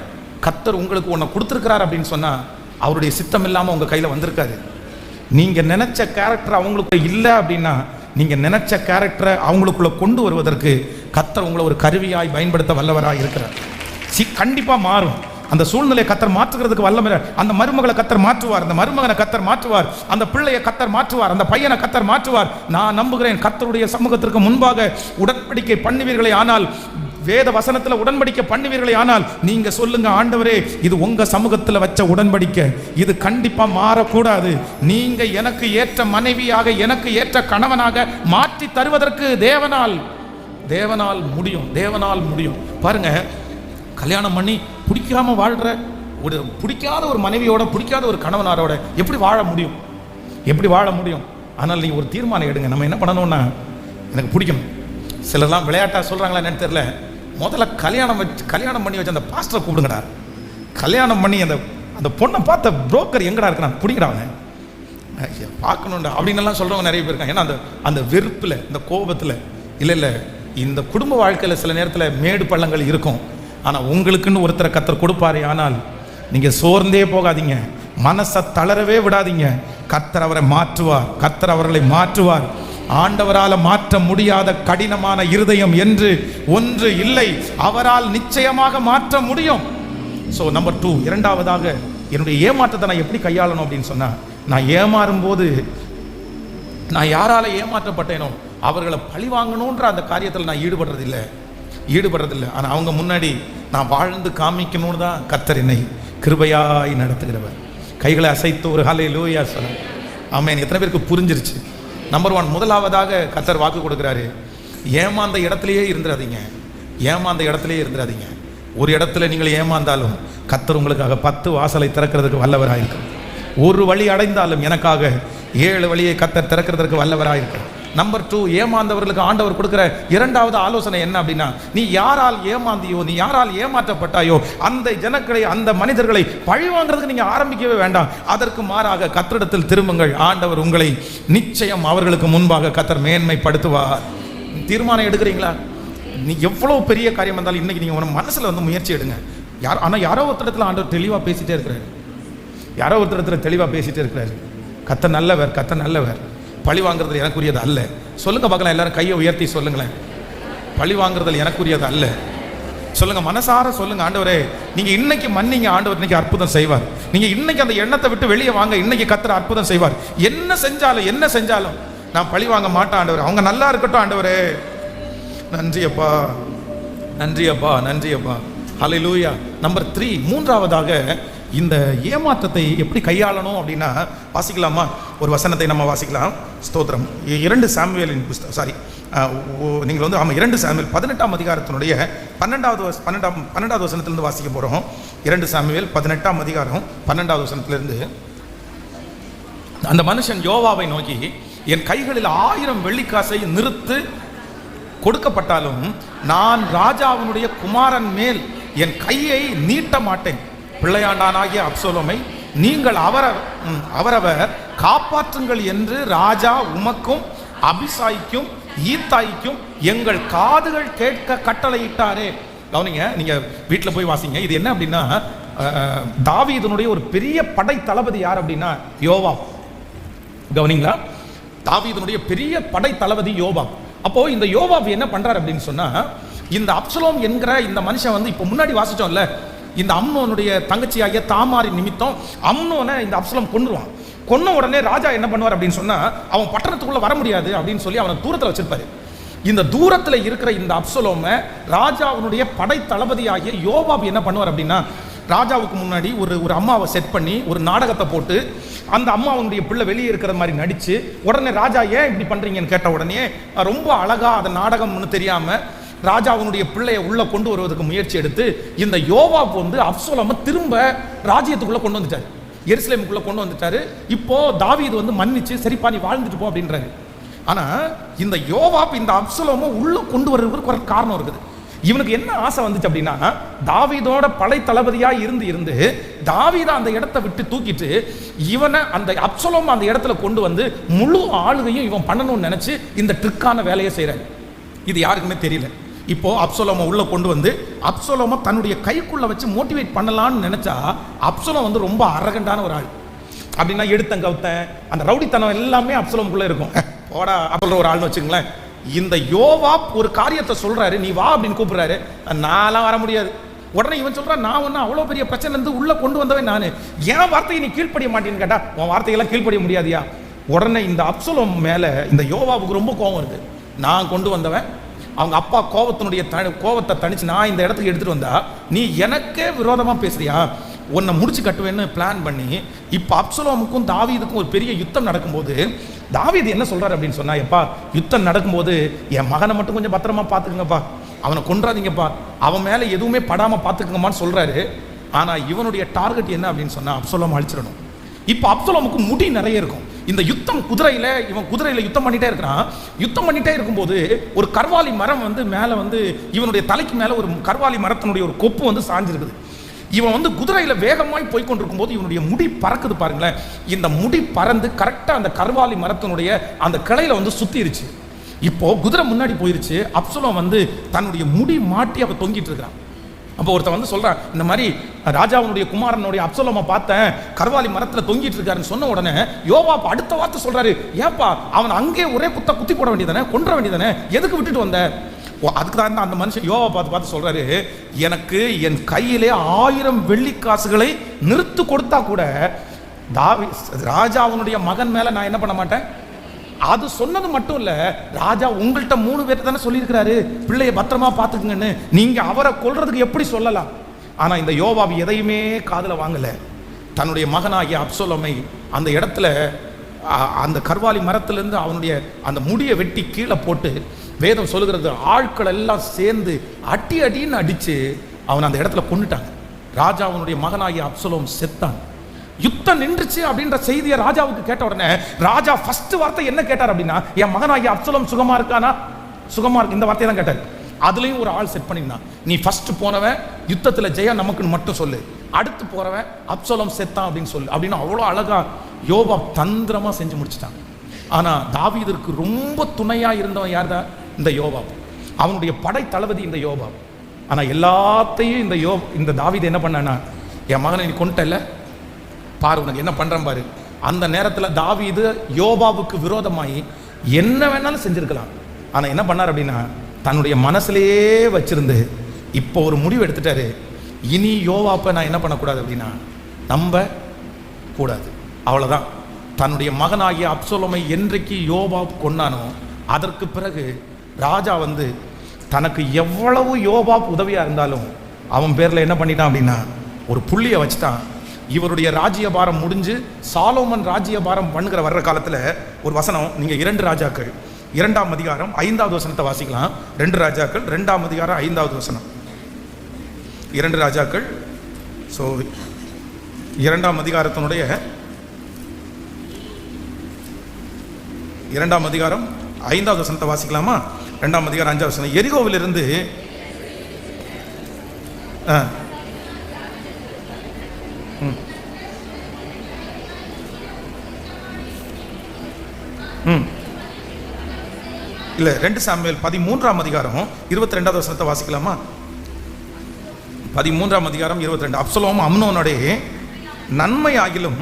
கர்த்தர் உங்களுக்கு ஒன்றை கொடுத்துருக்கிறார் அப்படின்னு சொன்னால் அவருடைய சித்தம் இல்லாமல் உங்கள் கையில் வந்திருக்காரு. நீங்கள் நினைச்ச கேரக்டர் அவங்களுக்கு இல்லை அப்படின்னா நீங்கள் நினைச்ச கேரக்டரை அவங்களுக்குள்ள கொண்டு வருவதற்கு கர்த்தர் உங்களை ஒரு கருவியாய் பயன்படுத்த வல்லவராக இருக்கிறார். கண்டிப்பாக மாறும். அந்த சூழ்நிலையை கர்த்தர் மாற்றுகிறதுக்கு வல்லமை. அந்த மருமகளை கர்த்தர் மாற்றுவார், அந்த மருமகனை கர்த்தர் மாற்றுவார், அந்த பிள்ளையை கர்த்தர் மாற்றுவார், அந்த பையனை கர்த்தர் மாற்றுவார். நான் நம்புகிறேன், கர்த்தருடைய சமூகத்திற்கு முன்பாக உடன்படிக்கை பண்ணுவீர்களே ஆனால், வேத வசனத்தில் உடன்படிக்கை பண்ணுவீர்களே ஆனால், நீங்க சொல்லுங்க, ஆண்டவரே இது உங்க சமூகத்தில் வச்ச உடன்படிக்கை, இது கண்டிப்பா மாறக்கூடாது. நீங்க எனக்கு ஏற்ற மனைவியாக, எனக்கு ஏற்ற கணவனாக மாற்றி தருவதற்கு தேவனால் முடியும். தேவனால் முடியும். பாருங்க, கல்யாணம் பண்ணி பிடிக்காம வாழ்ற ஒரு பிடிக்காத ஒரு மனைவியோட, பிடிக்காத ஒரு கணவனாரோட எப்படி வாழ முடியும்? எப்படி வாழ முடியும்? ஆனால் நீங்கள் ஒரு தீர்மானம் எடுங்க. நம்ம என்ன பண்ணணும்னா, எனக்கு பிடிக்கணும். சிலர்லாம் விளையாட்டாக சொல்கிறாங்களா என்னன்னு தெரியல, முதல்ல கல்யாணம் பண்ணி வச்சு அந்த பாஸ்டரை கூப்பிடுங்கடா, கல்யாணம் பண்ணி அந்த பொண்ணை பார்த்த புரோக்கர் எங்கடா இருக்கிறான் பிடிக்கிறாங்க பார்க்கணுண்டா அப்படின்னு எல்லாம் சொல்கிறவங்க நிறைய பேர் இருக்காங்க. ஏன்னா அந்த வெறுப்பில், இந்த கோபத்தில். இல்லை, இந்த குடும்ப வாழ்க்கையில் சில நேரத்தில் மேடு பள்ளங்கள் இருக்கும். ஆனால் உங்களுக்குன்னு ஒருத்தரை கர்த்தர் கொடுப்பாரே, ஆனால் நீங்கள் சோர்ந்தே போகாதீங்க, மனசை தளரவே விடாதீங்க. கர்த்தர் அவரை மாற்றுவார், கர்த்தர் அவர்களை மாற்றுவார். ஆண்டவரால் மாற்ற முடியாத கடினமான இருதயம் என்று ஒன்று இல்லை, அவரால் நிச்சயமாக மாற்ற முடியும். ஸோ நம்பர் 2, இரண்டாவதாக என்னுடைய ஏமாற்றத்தை நான் எப்படி கையாளணும் அப்படின்னு சொன்னால், நான் ஏமாறும் போது நான் யாரால ஏமாற்றப்பட்டேனோ அவர்களை பழி வாங்கணுன்ற அந்த காரியத்தில் நான் ஈடுபடுறதில்லை. ஆனால் அவங்க முன்னாடி நான் வாழ்ந்து காமிக்கணும்னு தான் கர்த்தர் என்னை கிருபையாய் நடத்துகிறவர். கைகளை அசைத்து ஒரு ஹல்லேலூயா சொல்ல. ஆமென். எத்தனை பேருக்கு புரிஞ்சிருச்சு? நம்பர் 1, முதலாவதாக கர்த்தர் வாக்கு கொடுக்குறாரு, ஏமாந்த இடத்துலையே இருந்துடாதீங்க. ஒரு இடத்துல நீங்கள் ஏமாந்தாலும் கர்த்தர் உங்களுக்காக 10 வாசலை திறக்கிறதுக்கு வல்லவராயிருக்கும். ஒரு வழி அடைந்தாலும் எனக்காக 7 வழியை கர்த்தர் திறக்கிறதுக்கு வல்லவராயிருக்கும். நம்பர் 2, ஏமாந்தவர்களுக்கு ஆண்டவர் கொடுக்கிற இரண்டாவது ஆலோசனை என்ன அப்படின்னா, நீ யாரால் ஏமாந்தியோ, நீ யாரால் ஏமாற்றப்பட்டாயோ அந்த ஜனங்களை, அந்த மனிதர்களை பழி வாங்குறதுக்கு நீங்க ஆரம்பிக்கவே வேண்டாம். அதற்கு மாறாக கர்த்தரிடத்தில் திரும்புங்கள். ஆண்டவர் உங்களை நிச்சயம் அவர்களுக்கு முன்பாக கர்த்தர் மேன்மைப்படுத்துவார். தீர்மானம் எடுக்கிறீங்களா? நீ எவ்வளவு பெரிய காரியம் இருந்தாலும் இன்னைக்கு நீங்க உங்க மனசுல வந்து முயற்சி எடுங்க. யாரோ ஒருத்தரத்துல ஆண்டவர் தெளிவா பேசிட்டே இருக்கிறாரு. கர்த்தர் நல்லவர். பழி வாங்குறது எனக்குரியது அல்ல. சொல்லுங்க பார்க்கலாம், எல்லாரும் கையை உயர்த்தி சொல்லுங்களேன். பழி வாங்குறதுல எனக்குரியது அல்ல. சொல்லுங்க, மனசார சொல்லுங்க, ஆண்டவரே நீங்க இன்னைக்கு மன்னிங்க, ஆண்டவர் இன்னைக்கு அற்புதம் செய்வார். நீங்க இன்னைக்கு அந்த எண்ணத்தை விட்டு வெளியே வாங்க, இன்னைக்கு கர்த்தர் அற்புதம் செய்வார். என்ன செஞ்சாலும் நான் பழி வாங்க மாட்டேன் ஆண்டவர், அவங்க நல்லா இருக்கட்டும் ஆண்டவரே. நன்றியப்பா. ஹல்லேலூயா. நம்பர் 3, மூன்றாவதாக இந்த ஏமாற்றத்தை எப்படி கையாளணும் அப்படின்னா, வாசிக்கலாமா? ஒரு வசனத்தை நம்ம வாசிக்கலாம். ஸ்தோத்திரம். 2 சாமுவேலின் புஸ்தகம், நீங்கள் வந்து 2 சாமுவேல் 18ஆம் அதிகாரத்தினுடைய 12வது வசனத்திலிருந்து வாசிக்க போகிறோம். 2 சாமுவேல் 18ஆம் அதிகாரம் 12வது வசனத்திலிருந்து. அந்த மனுஷன் யோவாவை நோக்கி, என் கைகளில் 1000 வெள்ளிக்காசை நிறுத்து கொடுக்கப்பட்டாலும் நான் ராஜாவினுடைய குமாரன் மேல் என் கையை நீட்ட மாட்டேன். பிள்ளையாண்டானாகிய அப்சலோமை நீங்கள் அவரவர் காப்பாற்றுங்கள் என்று ராஜா உமக்கும் அபிசாய்க்கும் ஈத்தாய்க்கும் எங்கள் காதுகள் கேட்க கட்டளையிட்டாரே. கவனிங்க, நீங்க வீட்டில் போய் வாசிங்க. இது என்ன அப்படின்னா, தாவீதுனுடைய ஒரு பெரிய படை தளபதி யார் அப்படின்னா யோவாப். கவனிங்களா, தாவீதுனுடைய பெரிய படை தளபதி யோவாப். அப்போ இந்த யோவாப் என்ன பண்றாரு அப்படின்னு சொன்னா, இந்த அப்சலோம் என்கிற இந்த மனுஷன் வந்து இப்போ முன்னாடி வாசிச்சோம்ல, இந்த அம்னோனுடைய தங்கச்சியாகிய தாமாரின் நிமித்தம் அம்னோனை இந்த அப்சலோம் கொன்றுவான். கொன்ன உடனே ராஜா என்ன பண்ணுவார் அப்படின்னு சொன்னா, அவன் பட்டணத்துக்குள்ள வர முடியாது அப்படின்னு சொல்லி அவனை தூரத்தில் வச்சிருப்பாரு. இந்த தூரத்தில் இருக்கிற இந்த அப்சலோமை ராஜாவுடைய படை தளபதியாகிய யோவாப் என்ன பண்ணுவார் அப்படின்னா, ராஜாவுக்கு முன்னாடி ஒரு அம்மாவை செட் பண்ணி ஒரு நாடகத்தை போட்டு, அந்த அம்மாவுடைய பிள்ளை வெளியே இருக்கிற மாதிரி நடிச்சு, உடனே ராஜா ஏன் இப்படி பண்றீங்கன்னு கேட்ட உடனே ரொம்ப அழகா அதை நாடகம்னு தெரியாம ராஜா அவனுடைய பிள்ளையை உள்ள கொண்டு வருவதற்கு முயற்சி எடுத்து இந்த யோவாப் வந்து அப்சலோமை திரும்ப ராஜ்யத்துக்குள்ள கொண்டு வந்துட்டாரு, எருசலேமுக்குள்ள கொண்டு வந்துட்டாரு. இப்போ தாவீது வந்து மன்னிச்சு சரிப்பா நீ வாழ்ந்துட்டு போ அப்படின்றாரு. ஆனா இந்த யோவாப் இந்த அப்சலோமை உள்ள கொண்டு வர்றதுக்கு ஒரு காரணம் இருக்குது. இவனுக்கு என்ன ஆசை வந்துச்சு அப்படின்னா, தாவீதோட படை தளபதியா இருந்து தாவீதை அந்த இடத்தை விட்டு தூக்கிட்டு இவனை அந்த அப்சலோம் அந்த இடத்துல கொண்டு வந்து முழு ஆளுகையும் இவன் பண்ணணும்னு நினைச்சு இந்த ட்ரிக்கான வேலையை செய்யறாரு. இது யாருக்குமே தெரியல. இப்போ அப்சலோமை உள்ள கொண்டு வந்து அப்சலோமை தன்னுடைய கைக்குள்ள வச்சு மோட்டிவேட் பண்ணலாம்னு நினைச்சா, அப்சலோம் வந்து ரொம்ப அரகண்டான ஒரு ஆள். அப்படின்னா எடுத்தன் கவுத்தன் அந்த ரவுடித்தனம் எல்லாமே அப்சலோமுக்குள்ள இருக்கும். போடா அப்படின்ற ஒரு ஆள்னு வச்சுங்களேன். இந்த யோவாப் ஒரு காரியத்தை சொல்றாரு, நீ வா அப்படின்னு கூப்பிடுறாரு, நான்லாம் வர முடியாது. உடனே இவன் சொல்றான், நான் ஒன்னும் அவ்வளோ பெரிய பிரச்சனை இருந்து உள்ள கொண்டு வந்தவன் நான், என் வார்த்தையை நீ கீழ்ப்படிய மாட்டேன்னு கேட்டா, உன் வார்த்தையெல்லாம் கீழ்ப்படிய முடியாதியா? உடனே இந்த அப்சலோம் மேல இந்த யோவாவுக்கு ரொம்ப கோபம் வருது. நான் கொண்டு வந்தவன், அவங்க அப்பா கோபத்தை தணிச்சு நான் இந்த இடத்துக்கு எடுத்துட்டு வந்தா நீ எனக்கே விரோதமா பேசுறியா? உன்னை முடிச்சு கட்டுவேன்னு பிளான் பண்ணி இப்போ அப்சலோமுக்கும் தாவீதுக்கும் ஒரு பெரிய யுத்தம் நடக்கும்போது தாவீது என்ன சொல்றாரு அப்படின்னு சொன்னா, எப்பா யுத்தம் நடக்கும்போது என் மகனை மட்டும் கொஞ்சம் பத்திரமா பார்த்துக்குங்கப்பா, அவனை கொன்றாதீங்கப்பா, அவன் மேலே எதுவுமே படாம பார்த்துக்குங்கம்மான்னு சொல்றாரு. ஆனா இவனுடைய டார்கெட் என்ன அப்படின்னு சொன்னா, அப்சலோம் அழிச்சிடணும். இப்போ அப்சலோமுக்கு முடி நிறைய இருக்கும். இந்த யுத்தம் இவன் குதிரையில யுத்தம் பண்ணிட்டே இருக்கிறான். யுத்தம் பண்ணிட்டே இருக்கும்போது ஒரு கர்வாலி மரம் வந்து மேலே வந்து இவனுடைய தலைக்கு மேலே ஒரு கர்வாலி மரத்தினுடைய ஒரு கொப்பு வந்து சாஞ்சிருக்குது. இவன் வந்து குதிரையில வேகமாய் போய்கொண்டிருக்கும் போது இவனுடைய முடி பறக்குது பாருங்களேன். இந்த முடி பறந்து கரெக்டா அந்த கர்வாலி மரத்தினுடைய அந்த கிளையில வந்து சுத்திருச்சு. இப்போ குதிரை முன்னாடி போயிருச்சு. அப்சலோம் வந்து தன்னுடைய முடி மாட்டி அவ தொங்கிட்டு இருக்கான். அப்போ ஒருத்தன் வந்து சொல்றான், இந்த மாதிரி ராஜாவுடைய குமாரனுடைய அப்சலோமை பார்த்தேன், கர்வாலி மரத்துல தொங்கிட்டு இருக்காருன்னு சொன்ன உடனே யோவாப் அடுத்த வார்த்தை சொல்றாரு, ஏப்பா அவன் அங்கே ஒரே குத்தி போட வேண்டியதானே, கொன்ற வேண்டியதானே, எதுக்கு விட்டுட்டு வந்த? அதுக்கு தான் அந்த மனுஷன் யோவா பார்த்து சொல்றாரு, எனக்கு என் கையிலே 1000 வெள்ளிக்காசுகளை நிறுத்து கொடுத்தா கூட ராஜா அவனுடைய மகன் மேல நான் என்ன பண்ண மாட்டேன். அது சொன்னது மட்டும் இல்ல, ராஜா உங்கள்கிட்ட 3 பேர் தானே சொல்லியிருக்கிறாரு பிள்ளைய பத்திரமா பார்த்துக்குங்கன்னு, நீங்க அவரை கொல்றதுக்கு எப்படி சொல்லலாம்? ஆனா இந்த யோவாப் எதையுமே காதுல வாங்கல. தன்னுடைய மகனாகிய அப்சலோமை அந்த இடத்துல அந்த கர்வாலி மரத்திலிருந்து அவனுடைய அந்த முடியை வெட்டி கீழே போட்டு, வேதம் சொல்லுகிறது ஆட்கள் எல்லாம் சேர்ந்து அடின்னு அடிச்சு அவன் அந்த இடத்துல கொன்னுட்டாங்க. ராஜா அவனுடைய மகனாகிய அப்சலோம் செத்தான். யுத்தம் நின்றுச்சு அப்படின்ற செய்தியை ராஜாவுக்கு கேட்ட உடனே ராஜா ஃபர்ஸ்ட் வார்த்தை என்ன கேட்டார் அப்படின்னா, என் மகனாகிய அப்சலோம் சுகமா இருக்கானா? சுகமா இருக்கு, இந்த வார்த்தையை தான் கேட்டார். அதுலயும் ஒரு ஆள் செட் பண்ணிருந்தான், நீ ஃபர்ஸ்ட் போனவன் யுத்தத்துல ஜெயம் நமக்குன்னு மட்டும் சொல்லு, அடுத்து போறவன் அப்சலோம் செத்தான் அப்படின்னு சொல்லு அப்படின்னு அவ்வளோ அழகா யோவாப் தந்திரமா செஞ்சு முடிச்சிட்டான். ஆனா தாவீதுக்கு ரொம்ப துணையா இருந்தவன் யார் தான்? இந்த யோவாப். அவனுடைய படை தளபதி இந்த யோவாப். ஆனா எல்லாத்தையும் இந்த தாவீது என்ன பண்ணானா, என் மகனை நீ கொண்டல பாரு, உனக்கு என்ன பண்றேன் பாரு. அந்த நேரத்தில் தாவீது யோவாபுக்கு விரோதமாயி என்ன வேணாலும் செஞ்சிருக்கலாம். ஆனா என்ன பண்ணார் அப்படின்னா, தன்னுடைய மனசுலேயே வச்சிருந்து இப்போ ஒரு முடிவு எடுத்துட்டாரு, இனி யோவாப்பை நான் என்ன பண்ணக்கூடாது அப்படின்னா நம்ப கூடாது. அவ்வளவுதான். தன்னுடைய மகனாகிய அப்சலோமை என்றைக்கு யோவாப் கொன்னானோ அதற்கு பிறகு ராஜா வந்து தனக்கு எவ்வளவு யோவாப் உதவியா இருந்தாலும் அவன் பேர்ல என்ன பண்ணிட்டான் அப்படின்னா ஒரு புள்ளியை வச்சுட்டான். இவருடைய ராஜ்யபாரம் முடிஞ்சு சாலோமன் ராஜ்யபாரம் பண்ணுகிற வர்ற காலத்துல ஒரு வசனம், நீங்க 2 ராஜாக்கள் 2ஆம் அதிகாரம் 5வது வசனத்தை வாசிக்கலாம். 2 ராஜாக்கள் 2ஆம் அதிகாரம் 5வது வசனம். 2 ராஜாக்கள் 2ஆம் அதிகாரத்தினுடைய 2ஆம் அதிகாரம் 5வது வசனத்தை வாசிக்கலாமா? 2ஆம் அதிகாரம் 5வது வசனம். எரிகோவிலிருந்து இல்ல 2 சாமுவேல் 13ஆம் அதிகாரம் 22வது வசனத்தை வாசிக்கலாமா? 13ஆம் அதிகாரம் 22. அப்சலோம் அம்னோனுடைய நன்மையாகிலும்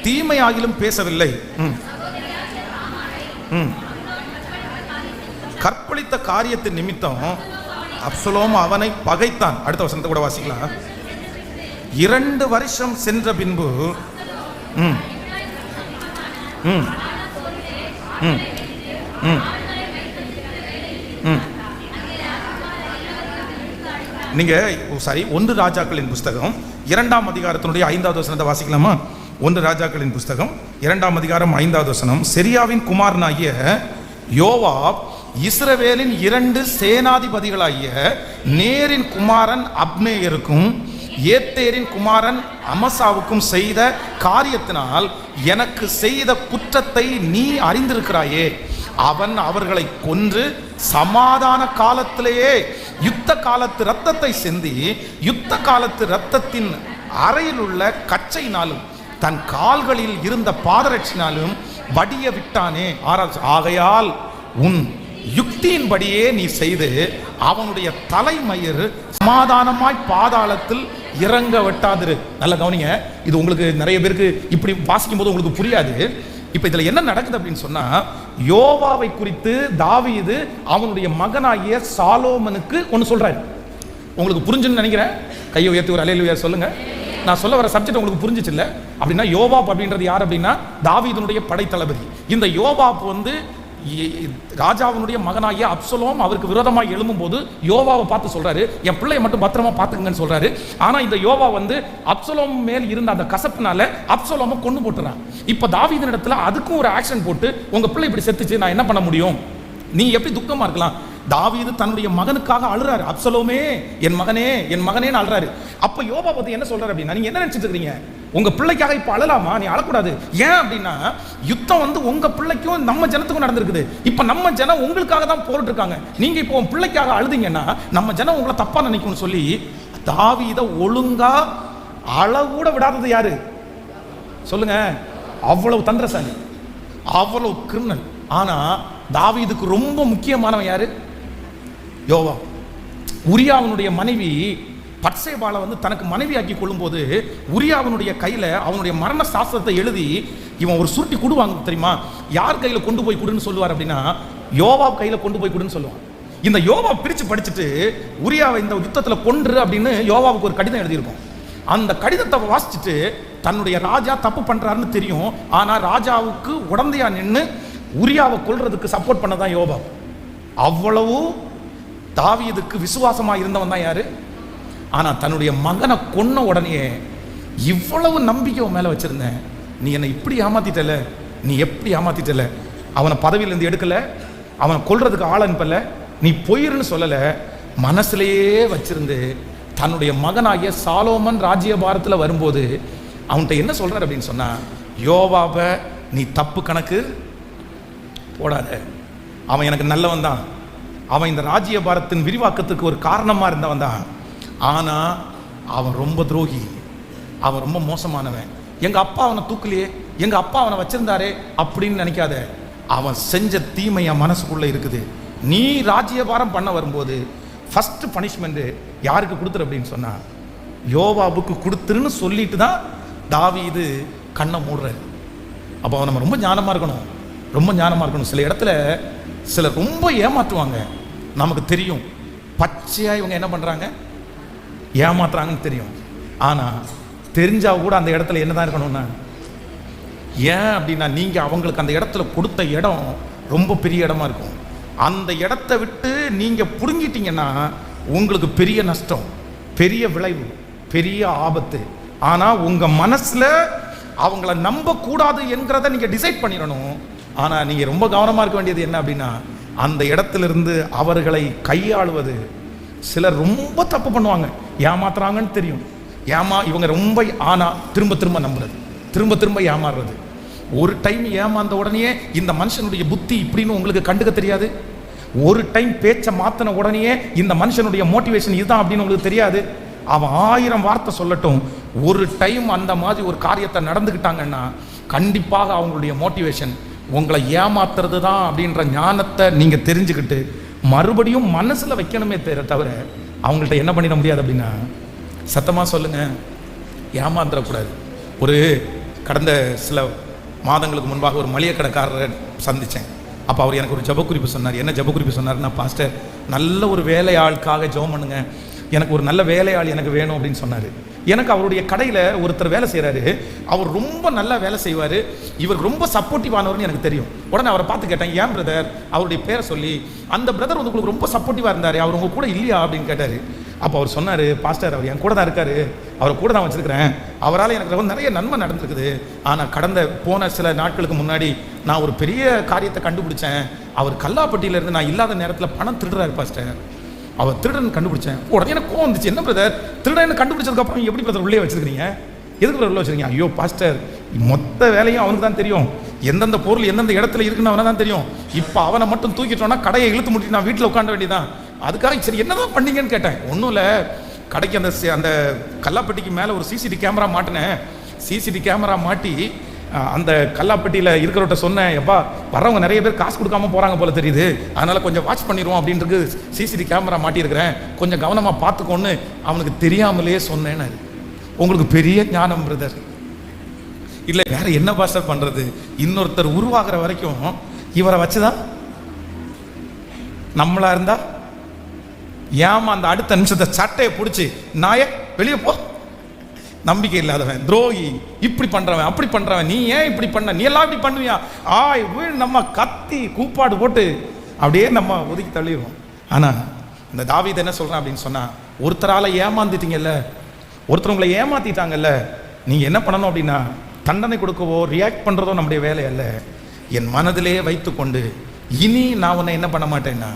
தீமையாகிலும் பேசவில்லை, கற்பழித்த காரியத்தின் நிமித்தம் அப்சலோம் அவனை பகைத்தான். அடுத்த வசனத்தை கூட வாசிக்கலாம். 2 வருஷம் சென்ற பின்பு நீங்க 1 ராஜாக்களின் புஸ்தகம் 2ஆம் அதிகாரத்தினுடைய 5வது வசனத்தை வாசிக்கலாமா? 1 ராஜாக்களின் புஸ்தகம் 2ஆம் அதிகாரம் 5வது வசனம். செரியாவின் குமாரனாகிய யோவாப் இஸ்ரவேலின் 2 சேனாதிபதிகளாகிய நேரின் குமாரன் அப்னேயருக்கும் ஏத்தேரின் குமாரன் அமசாவுக்கும் செய்த காரியத்தினால் எனக்கு செய்த குற்றத்தை நீ அறிந்திருக்கிறாயே. அவன் அவர்களை கொன்று சமாதான காலத்திலேயே யுத்த காலத்து இரத்தத்தை சிந்தி யுத்த காலத்து இரத்தத்தின் அறையில் உள்ள கச்சையினாலும் தன் கால்களில் இருந்த பாதரட்சினாலும் வடிய விட்டானே. ஆகையால் உன் யுக்தியின்படியே நீ செய்து அவனுடைய தலைமயிர் சமாதானமாய் பாதாளத்தில் இறங்க வெட்டாதிரு. நல்ல கவனிங்க, இது உங்களுக்கு நிறைய பேருக்கு இப்படி வாசிக்கும் போது உங்களுக்கு புரியாது. இப்ப இதுல என்ன நடக்குது அப்படின்னு சொன்னா, யோவாவை குறித்து தாவீது அவனுடைய மகனாகிய சாலோமனுக்கு ஒன்னு சொல்றாரு. உங்களுக்கு புரிஞ்சுன்னு நினைக்கிறேன். கையை உயர்த்தி ஒரு அல்லேலூயா சொல்லுங்க. நான் சொல்ல வர சப்ஜெக்ட் உங்களுக்கு புரிஞ்சிச்சு இல்ல? அப்படின்னா யோவாப் அப்படின்றது யார் அப்படின்னா தாவீதுனுடைய படைத்தளபதி. இந்த யோவாப் வந்து ராஜாவினுடைய மகனாகிய அப்சலோம் அவருக்கு விரோதமாக எழும்பும் போது யோவாவை பார்த்து சொல்றாரு, என் பிள்ளையை மட்டும் பத்திரமா பார்த்துக்கங்கன்னு சொல்றாரு. ஆனா இந்த யோவா வந்து அப்சலோம் மேல் இருந்த அந்த கசப்புனால அப்சலோமை கொண்டு போட்டுறான். இப்ப தாவீதின் இடத்துல அதுக்கும் ஒரு ஆக்ஷன் போட்டு, உங்க பிள்ளை இப்படி செத்துச்சு, நான் என்ன பண்ண முடியும், நீ எப்படி துக்கமா இருக்கலாம்? தாவீது தன்னுடைய மகனுக்காக அழுறாரு, அப்சலோமே என் மகனே என் மகனேன்னு அழுறாரு. அப்ப யோவா பத்தி என்ன சொல்றாரு அப்படின்னா, நீங்க என்ன நினைச்சிட்டு இருக்கீங்க, உங்க பிள்ளைக்காக இப்ப அழலாமா? நீ அழக்கூடாது. ஏன் அப்படின்னா யுத்தம் வந்து உங்க பிள்ளைக்கும் நம்ம ஜனத்துக்கும் நடந்திருக்குது. இப்ப நம்ம ஜனம் உங்களுக்காக தான் போரிட்டு இருக்காங்க. நீங்க இப்போ உங்க பிள்ளைக்காக அழுதீங்கன்னா நம்ம ஜனம் உங்களை தப்பா நினைக்கும்னு சொல்லி தாவீதை ஒழுங்கா அளவுட விடாதது யாரு சொல்லுங்க? அவ்வளவு தந்திரசாலி, அவ்வளவு கிரிமினல். ஆனா தாவீதுக்கு ரொம்ப முக்கியமானவன் யாரு? யோவா. உரியாவினுடைய மனைவி பத்சேபால வந்து தனக்கு மனைவியாக்கி கொள்ளும் போது உரியாவினுடைய கையில அவனுடைய மரண சாஸ்திரத்தை எழுதி இவன் ஒரு சுருட்டி கொடுவாங்க தெரியுமா? யார் கையில கொண்டு போய் கொடுன்னு சொல்லுவார் அப்படின்னா யோவாப் கையில கொண்டு போய் கொடுன்னு சொல்லுவான். இந்த யோவா பிரிச்சு படிச்சுட்டு உரியாவை இந்த யுத்தத்துல கொன்று அப்படின்னு யோவாவுக்கு ஒரு கடிதம் எழுதியிருக்கும். அந்த கடிதத்தை வாசிச்சுட்டு தன்னுடைய ராஜா தப்பு பண்றாருன்னு தெரியும். ஆனா ராஜாவுக்கு உடந்தையா நின்று உரியாவை கொல்றதுக்கு சப்போர்ட் பண்ணதான் யோவாப். அவ்வளவு தாவீதுக்கு விசுவாசமா இருந்தவன் தான் யாரு? ஆனா தன்னுடைய மகனை கொன்ன உடனே இவ்வளவு நம்பிக்கை மேல வச்சிருந்தேன், நீ என்னை இப்படி ஏமாத்திட்டல, நீ எப்படி ஏமாத்திட்டல, அவனை பதவியிலிருந்து எடுக்கல, அவனை கொல்றதுக்கு ஆள் அனுப்பல, நீ போயிருன்னு சொல்லல, மனசுலயே வச்சிருந்து தன்னுடைய மகனாகிய சாலோமன் ராஜ்யபாரத்தில் வரும்போது அவன்கிட்ட என்ன சொல்றாரு அப்படின்னு சொன்னா, யோவாவை நீ தப்பு கணக்கு போடாத, அவன் எனக்கு நல்லவன் தான், அவன் இந்த ராஜ்யபாரத்தின் விரிவாக்கத்துக்கு ஒரு காரணமா இருந்தவன் தான், ஆனா அவன் ரொம்ப துரோகி, அவன் ரொம்ப மோசமானவன், எங்க அப்பா அவனை தூக்கலையே, எங்க அப்பா அவனை வச்சிருந்தாரே அப்படின்னு நினைக்காத, அவன் செஞ்ச தீமை என் மனசுக்குள்ள இருக்குது. நீ ராஜ்யபாரம் பண்ண வரும்போது ஃபர்ஸ்ட் பனிஷ்மெண்ட் யாருக்கு கொடுத்துரு அப்படின்னு சொன்னா யோவாபுக்கு கொடுத்துருன்னு சொல்லிட்டு தான் தாவீது கண்ணை மூடுறாரு. அப்போ நம்ம ரொம்ப ஞானமா இருக்கணும், ரொம்ப ஞானமா இருக்கணும். சில இடத்துல சிலர் ரொம்ப ஏமாற்றுவாங்க, நமக்கு தெரியும் பச்சையா இவங்க என்ன பண்றாங்க, ஏமாத்துறாங்கன்னு தெரியும். ஆனா தெரிஞ்சா கூட அந்த இடத்துல என்னதான் இருக்கணும்னா, ஏன் அப்படின்னா நீங்க அவங்களுக்கு அந்த இடத்துல கொடுத்த இடம் ரொம்ப பெரிய இடமா இருக்கும். அந்த இடத்தை விட்டு நீங்க புடுங்கிட்டீங்கன்னா உங்களுக்கு பெரிய நஷ்டம், பெரிய விளைவு, பெரிய ஆபத்து. ஆனா உங்க மனசுல அவங்கள நம்ப கூடாது என்கிறத நீங்க டிசைட் பண்ணிடணும். ஆனா நீங்க ரொம்ப கவனமா இருக்க வேண்டியது என்ன அப்படின்னா, அந்த இடத்திலிருந்து அவர்களை கையாளுவது. சிலர் ரொம்ப தப்பு பண்ணுவாங்க, ஏமாத்துறாங்கன்னு தெரியும், இவங்க ரொம்ப, ஆனா திரும்ப திரும்ப நம்புறது, திரும்ப திரும்ப ஏமாறுறது. ஒரு டைம் ஏமாந்த உடனே இந்த மனுஷனுடைய புத்தி இப்படின்னு உங்களுக்கு கண்டுக்க தெரியாது. ஒரு டைம் பேச்சை மாத்தின உடனே இந்த மனுஷனுடைய மோட்டிவேஷன் இதுதான் அப்படின்னு உங்களுக்கு தெரியாது. அவன் 1000 வார்த்தை சொல்லட்டும், ஒரு டைம் அந்த மாதிரி ஒரு காரியத்தை நடந்துக்கிட்டாங்கன்னா கண்டிப்பாக அவங்களுடைய மோட்டிவேஷன் உங்களை ஏமாத்துறது தான் அப்படின்ற ஞானத்தை நீங்க தெரிஞ்சுக்கிட்டு மறுபடியும் மனசுல வைக்கணுமே தவிர அவங்கள்ட்ட என்ன பண்ணிட முடியாது அப்படின்னா, சத்தமா சொல்லுங்க, ஏமாந்துடக்கூடாது. ஒரு கடந்த சில மாதங்களுக்கு முன்பாக ஒரு மளிகை கடைக்காரரை சந்தித்தேன். அப்போ அவர் எனக்கு ஒரு ஜபக்குறிப்பு சொன்னார். என்ன ஜபக்குறிப்பு சொன்னார்னா, பாஸ்டர் நல்ல ஒரு வேலையாளுக்காக ஜெபம் பண்ணுங்க, எனக்கு ஒரு நல்ல வேலையாள் எனக்கு வேணும் அப்படின்னு சொன்னார். எனக்கு அவருடைய கடையில் ஒருத்தர் வேலை செய்கிறாரு, அவர் ரொம்ப நல்லா வேலை செய்வார், இவர் ரொம்ப சப்போர்ட்டிவானவர்னு எனக்கு தெரியும். உடனே அவரை பார்த்து கேட்டேன், ஏன் பிரதர், அவருடைய பேரை சொல்லி, அந்த பிரதர் வந்து உங்களுக்கு ரொம்ப சப்போர்ட்டிவாக இருந்தார், அவர் உங்க கூட இல்லையா அப்படின்னு கேட்டார். அப்போ அவர் சொன்னார், பாஸ்டர் அவர் என் கூட தான் இருக்காரு, அவரை கூட தான் வச்சிருக்கிறேன், அவரால் எனக்கு நிறைய நன்மை நடந்திருக்குது. ஆனால் போன சில நாட்களுக்கு முன்னாடி நான் ஒரு பெரிய காரியத்தை கண்டுபிடிச்சேன். அவர் கல்லாப்பட்டியிலேருந்து நான் இல்லாத நேரத்தில் பணம் திருடுறாரு பாஸ்டர், அவர் திருடன் கண்டுபிடிச்சேன். உடனே எனக்கு கோவம் வந்துச்சு, என்ன பிரதர் திருடன் கண்டுபிடிச்சதுக்கப்புறம் எப்படி பிரதர் உள்ளே வச்சிருக்கீங்க, எதுக்கு பிரதர் உள்ள வச்சிருக்கீங்க? ஐயோ பாஸ்டர் மொத்த வேலையும் அவனுக்கு தான் தெரியும், எந்தெந்த பொருள் எந்தெந்த இடத்துல இருக்குன்னு அவனை தான் தெரியும். இப்போ அவனை மட்டும் தூக்கிட்டோன்னா கடையை இழுத்து முட்டி நான் வீட்டில் உட்காண்ட வேண்டியதான். அதுக்காக சரி என்னதான் பண்ணீங்கன்னு கேட்டேன். ஒன்றும் இல்லை, கடைக்கு அந்த கல்லாப்பட்டிக்கு மேலே ஒரு சிசிடிவி கேமரா மாட்டினேன். சிசிடிவி கேமரா மாட்டி அந்த கல்லாப்பட்டியில் இருக்கிறவட்ட சொன்னேன், எப்பா வர்றவங்க நிறைய பேர் காசு கொடுக்காம போகிறாங்க போல தெரியுது, அதனால் கொஞ்சம் வாட்ச் பண்ணிடுவோம் அப்படின்றது சிசிடிவி கேமரா மாட்டியிருக்கிறேன், கொஞ்சம் கவனமாக பார்த்துக்கோன்னு அவனுக்கு தெரியாமலே சொன்னேன்னு. உங்களுக்கு பெரிய ஞானம் பிரதர். இல்லை வேற என்ன பாஸ்டர் பண்ணுறது, இன்னொருத்தர் உருவாகிற வரைக்கும் இவரை வச்சுதான் நம்மளா இருந்தா ஏமா அந்த அடுத்த நிமிஷத்தை சட்டையை பிடிச்சி நாய வெளியே போ, நம்பிக்கை இல்லாதவன், துரோகி, இப்படி பண்றவன் அப்படி பண்றவன், நீ ஏன் இப்படி பண்ண, நீ எல்லாம் இப்படி பண்ணுவியா, நம்ம கத்தி கூப்பாடு போட்டு அப்படியே நம்ம ஒதுக்கி தள்ளிடுவோம். ஆனா இந்த தாவீது என்ன சொல்றான் அப்படின்னு சொன்னா, ஒருத்தரால ஏமாந்துட்டீங்கல்ல, ஒருத்தர் உங்களை ஏமாத்திட்டாங்கல்ல, நீங்க என்ன பண்ணணும் அப்படின்னா தண்டனை கொடுக்கவோ ரியாக்ட் பண்றதோ நம்முடைய வேலை அல்ல. என் மனதிலே வைத்துக்கொண்டு இனி நான் உன்னை என்ன பண்ண மாட்டேன்னா,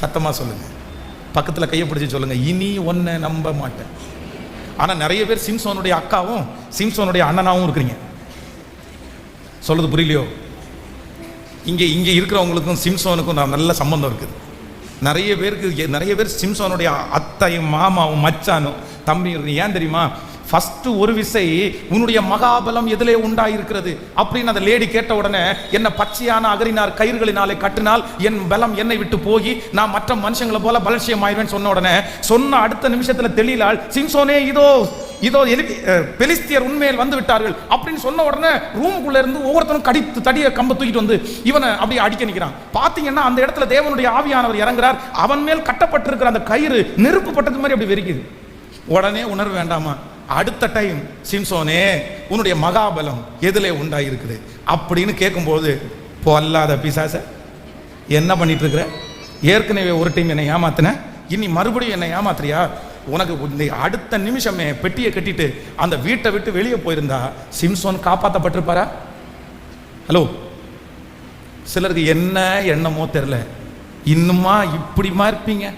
சத்தமா சொல்லுங்க, பக்கத்துல கையை பிடிச்சி சொல்லுங்க, இனி உன்னை நம்ப மாட்டேன். ஆனா நிறைய பேர் சிம்சோனுடைய அக்காவும் சிம்சோனுடைய அண்ணனாவும் இருக்கிறீங்க. சொல்றது புரியலையோ? இங்க இருக்கிறவங்களுக்கும் சிம்சோனுக்கும் நல்ல சம்பந்தம் இருக்குது. நிறைய பேர் சிம்சோனுடைய அத்தையும் மாமாவும் மச்சானும் தம்பி இருக்கு. ஏன் தெரியுமா? ஃபர்ஸ்ட் ஒரு விசை உன்னுடைய மகாபலம் எதிலே உண்டாயிருக்கிறது அப்படின்னு அந்த லேடி கேட்ட உடனே, என்ன பச்சையான அகரினார் கயிறுகளினாலே கட்டினால் என் பலம் என்னை விட்டு போகி நான் மற்ற மனுஷங்களை போல பலட்சியம் ஆயிடுவேன் சொன்ன உடனே, சொன்ன அடுத்த நிமிஷத்துல தெளிலால் சிம்சோனே இதோ பெலிஸ்தியர் உண்மையில் வந்து விட்டார்கள் அப்படின்னு சொன்ன உடனே ரூமுக்குள்ள இருந்து ஒவ்வொருத்தரும் கடித்து தடிய கம்ப தூக்கிட்டு வந்து இவனை அப்படியே அடிக்க நிற்கிறான். பாத்தீங்கன்னா அந்த இடத்துல தேவனுடைய ஆவியானவர் இறங்குறார். அவன் மேல் கட்டப்பட்டிருக்கிற அந்த கயிறு நெருப்பு பட்டது மாதிரி அப்படி வெறிக்குது. உடனே உணர்வு வேண்டாமா? அடுத்த டைம் சிம்சோனே உன்னுடைய மகாபலம் எதிலே உண்டாயிருக்குது அப்படின்னு கேட்கும்போது, பொல்லாத பிசாச என்ன பண்ணிட்டு இருக்கிற, ஏற்கனவே ஒரு டைம் என்னை ஏமாத்தின, இனி மறுபடியும் என்னை ஏமாத்துறியா, உனக்கு இந்த அடுத்த நிமிஷமே பெட்டியை கட்டிட்டு அந்த வீட்டை விட்டு வெளியே போயிருந்தா சிம்சோன் காப்பாற்றப்பட்டிருப்பாரா? ஹலோ, சிலருக்கு என்ன எண்ணமோ தெரியல, இன்னுமா இப்படிமா இருப்பீங்க,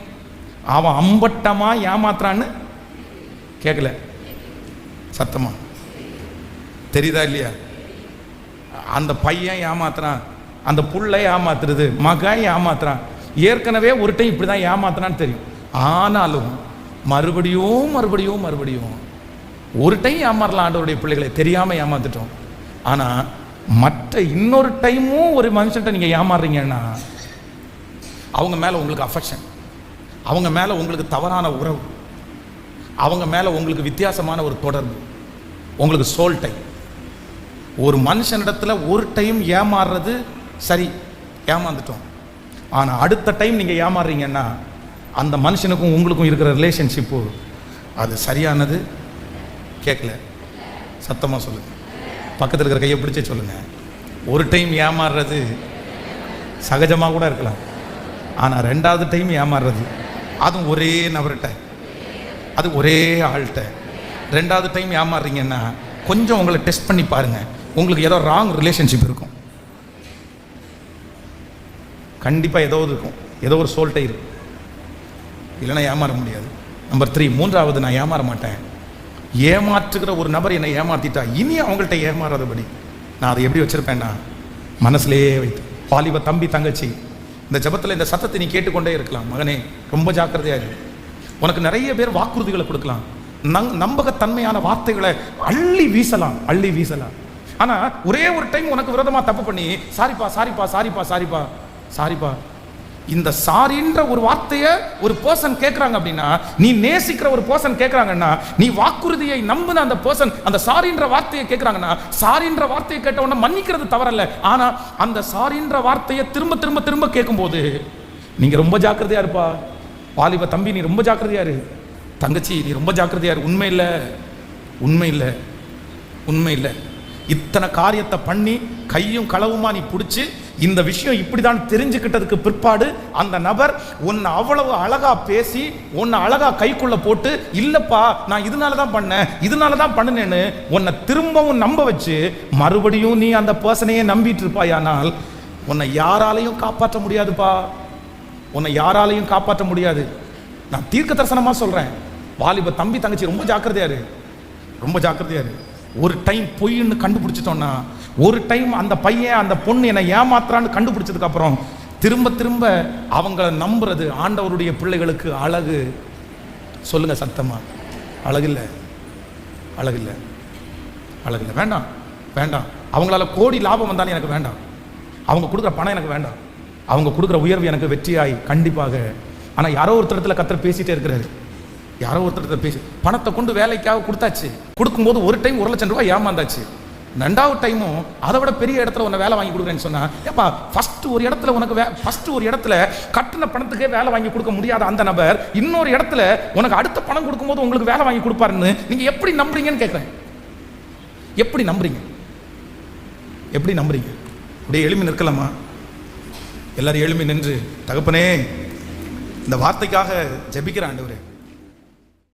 அவன் அம்பட்டமா ஏமாத்துறான்னு கேட்கல, சத்தமா தெரியுதா இல்லையா? அந்த பையன் ஏமாத்துறான், அந்த புள்ளை ஏமாத்துறது, மகன் ஏமாத்துறான், ஏற்கனவே ஒரு டைம் இப்படிதான் ஏமாத்துறான்னு தெரியும். ஆனாலும் மறுபடியும் மறுபடியும் மறுபடியும் ஒரு டைம் ஏமாறலாம் ஆண்டவருடைய பிள்ளைகளை, தெரியாம ஏமாத்துட்டோம். ஆனா மற்ற இன்னொரு டைமும் ஒரு மனுஷன்ட்ட நீங்க ஏமாறுறீங்கன்னா அவங்க மேல உங்களுக்கு அஃபெக்ஷன், அவங்க மேல உங்களுக்கு தவறான உறவு, அவங்க மேல உங்களுக்கு வித்தியாசமான ஒரு தொடர்பு, உங்களுக்கு சோல் டைம். ஒரு மனுஷனிடத்துல ஒரு டைம் ஏமாறுறது சரி, ஏமாந்துட்டோம். ஆனா அடுத்த டைம் நீங்க ஏமாறுறீங்கன்னா அந்த மனுஷனுக்கும் உங்களுக்கும் இருக்கிற ரிலேஷன்ஷிப்பு அது சரியானது கேட்கல. சத்தமா சொல்லுங்க, பக்கத்தில் இருக்கிற கையை பிடிச்சே சொல்லுங்க. ஒரு டைம் ஏமாறுறது சகஜமா கூட இருக்கலாம், ஆனா ரெண்டாவது டைம் ஏமாறுறது, அதுவும் ஒரே நபர்கிட்ட, அது ஒரே ஆள்கிட்ட ரெண்டாவது டைம் ஏமாறுறீங்கன்னா கொஞ்சம் உங்களை டெஸ்ட் பண்ணி பாருங்க, உங்களுக்கு ஏதோ ராங் ரிலேஷன்ஷிப் இருக்கும். கண்டிப்பா ஏதோ இருக்கும், ஏதோ ஒரு சோல்ட்டை இருக்கும், இல்லைன்னா ஏமாற முடியாது. நம்பர் 3, மூன்றாவது, நான் ஏமாற மாட்டேன். ஏமாற்றுகிற ஒரு நபர் என்னை ஏமாத்திட்டா இனி அவங்கள்ட்ட ஏமாறாதபடி நான் அதை எப்படி வச்சிருப்பேன்னா மனசுலேயே வைத்து. வாலிப தம்பி தங்கச்சி, இந்த ஜபத்தில் இந்த சத்தத்தை நீ கேட்டுக்கொண்டே இருக்கலாம். மகனே ரொம்ப ஜாக்கிரதையா இரு. உனக்கு நிறைய பேர் வாக்குறுதிகளை கொடுக்கலாம், நம்பகத்தன்மையான வார்த்தைகளை அள்ளி வீசலாம். ஆனா ஒரே ஒரு டைம் உனக்கு விரோதமா தப்பு பண்ணி சாரிப்பா சாரிப்பா சாரிப்பா சாரிப்பா சாரிப்பா, இந்த சாரின்ற ஒரு வார்த்தையை ஒரு பர்சன் கேட்கறாங்க அப்படின்னா, நீ நேசிக்கிற ஒரு பர்சன் கேட்கறாங்கன்னா, நீ வாக்குறுதியை நம்பின அந்த பர்சன் அந்த சாரின்ற வார்த்தையை கேட்கறாங்கன்னா, சாரின்ற வார்த்தையை கேட்ட உடனே மன்னிக்கிறது தவறல்ல. ஆனா அந்த சாரின்ற வார்த்தையை திரும்ப திரும்ப திரும்ப கேட்கும்போது நீங்க ரொம்ப ஜாக்கிரதையா இருப்பா. வாலிப தம்பி நீ ரொம்ப ஜாக்கிரதையா இரு, தங்கச்சி நீ ரொம்ப ஜாக்கிரதையா இரு. உண்மை இல்லை இத்தனை காரியத்தை பண்ணி கையும் களவுமா நீ பிடிச்சி இந்த விஷயம் இப்படிதான் தெரிஞ்சுக்கிட்டதுக்கு பிற்பாடு அந்த நபர் உன்னை அவ்வளவு அழகா பேசி உன்னை அழகா கைக்குள்ள போட்டு, இல்லப்பா நான் இதனால தான் பண்ணேன், இதனால தான் பண்ணினேன்னு உன்னை திரும்பவும் நம்ப வச்சு மறுபடியும் நீ அந்த பர்சனையே நம்பிட்டு இருப்பாயானால் உன்னை யாராலையும் காப்பாற்ற முடியாதுப்பா. உன்னை யாராலையும் காப்பாற்ற முடியாது. நான் தீர்க்க தரிசனமா சொல்றேன். வாலிப தம்பி தங்கச்சி ரொம்ப ஜாக்கிரதையா இரு, ரொம்ப ஜாக்கிரதையா இரு. ஒரு டைம் பொய்ன்னு கண்டுபிடிச்சிட்டோம்னா, ஒரு டைம் அந்த பையன் அந்த பொண்ணு என்னை ஏமாத்துறான்னு கண்டுபிடிச்சதுக்கு அப்புறம் திரும்ப திரும்ப அவங்கள நம்புறது ஆண்டவருடைய பிள்ளைகளுக்கு அழகு. சொல்லுங்க சத்தமா, அழகில்லை, அழகில்லை, அழகில்லை. வேண்டாம், வேண்டாம். அவங்களால கோடி லாபம் வந்தாலும் எனக்கு வேண்டாம். அவங்க கொடுக்குற பணம் எனக்கு வேண்டாம். அவங்க கொடுக்குற உயர்வு எனக்கு வெற்றியாய் கண்டிப்பாக. ஆனால் யாரோ ஒருத்தர் கர்த்தர் பேசிட்டே இருக்கிறாரு. யாரோ ஒருத்தர் பேசி பணத்தை கொண்டு வேலைக்காக கொடுத்தாச்சு. கொடுக்கும்போது ஒரு டைம் 1,00,000 ரூபாய் ஏமாந்தாச்சு. 2வது டைமும் அதை விட பெரிய இடத்துல உன்னை வேலை வாங்கி கொடுக்குறேன்னு சொன்னா, ஏப்பா ஃபர்ஸ்ட் ஒரு இடத்துல உனக்கு ஃபர்ஸ்ட் ஒரு இடத்துல கட்டின பணத்துக்கே வேலை வாங்கி கொடுக்க முடியாத அந்த நபர் இன்னொரு இடத்துல உனக்கு அடுத்த பணம் கொடுக்கும்போது உங்களுக்கு வேலை வாங்கி கொடுப்பாருன்னு நீங்க எப்படி நம்புறீங்கன்னு கேட்குறேன். எப்படி நம்புறீங்க? எப்படி நம்புறீங்க? அப்படியே எழுமி நிற்கலாமா? எல்லாரும் எழுமி நின்று, தகப்பனே இந்த வார்த்தைக்காக ஜெபிக்கிற ஆண்டவரே,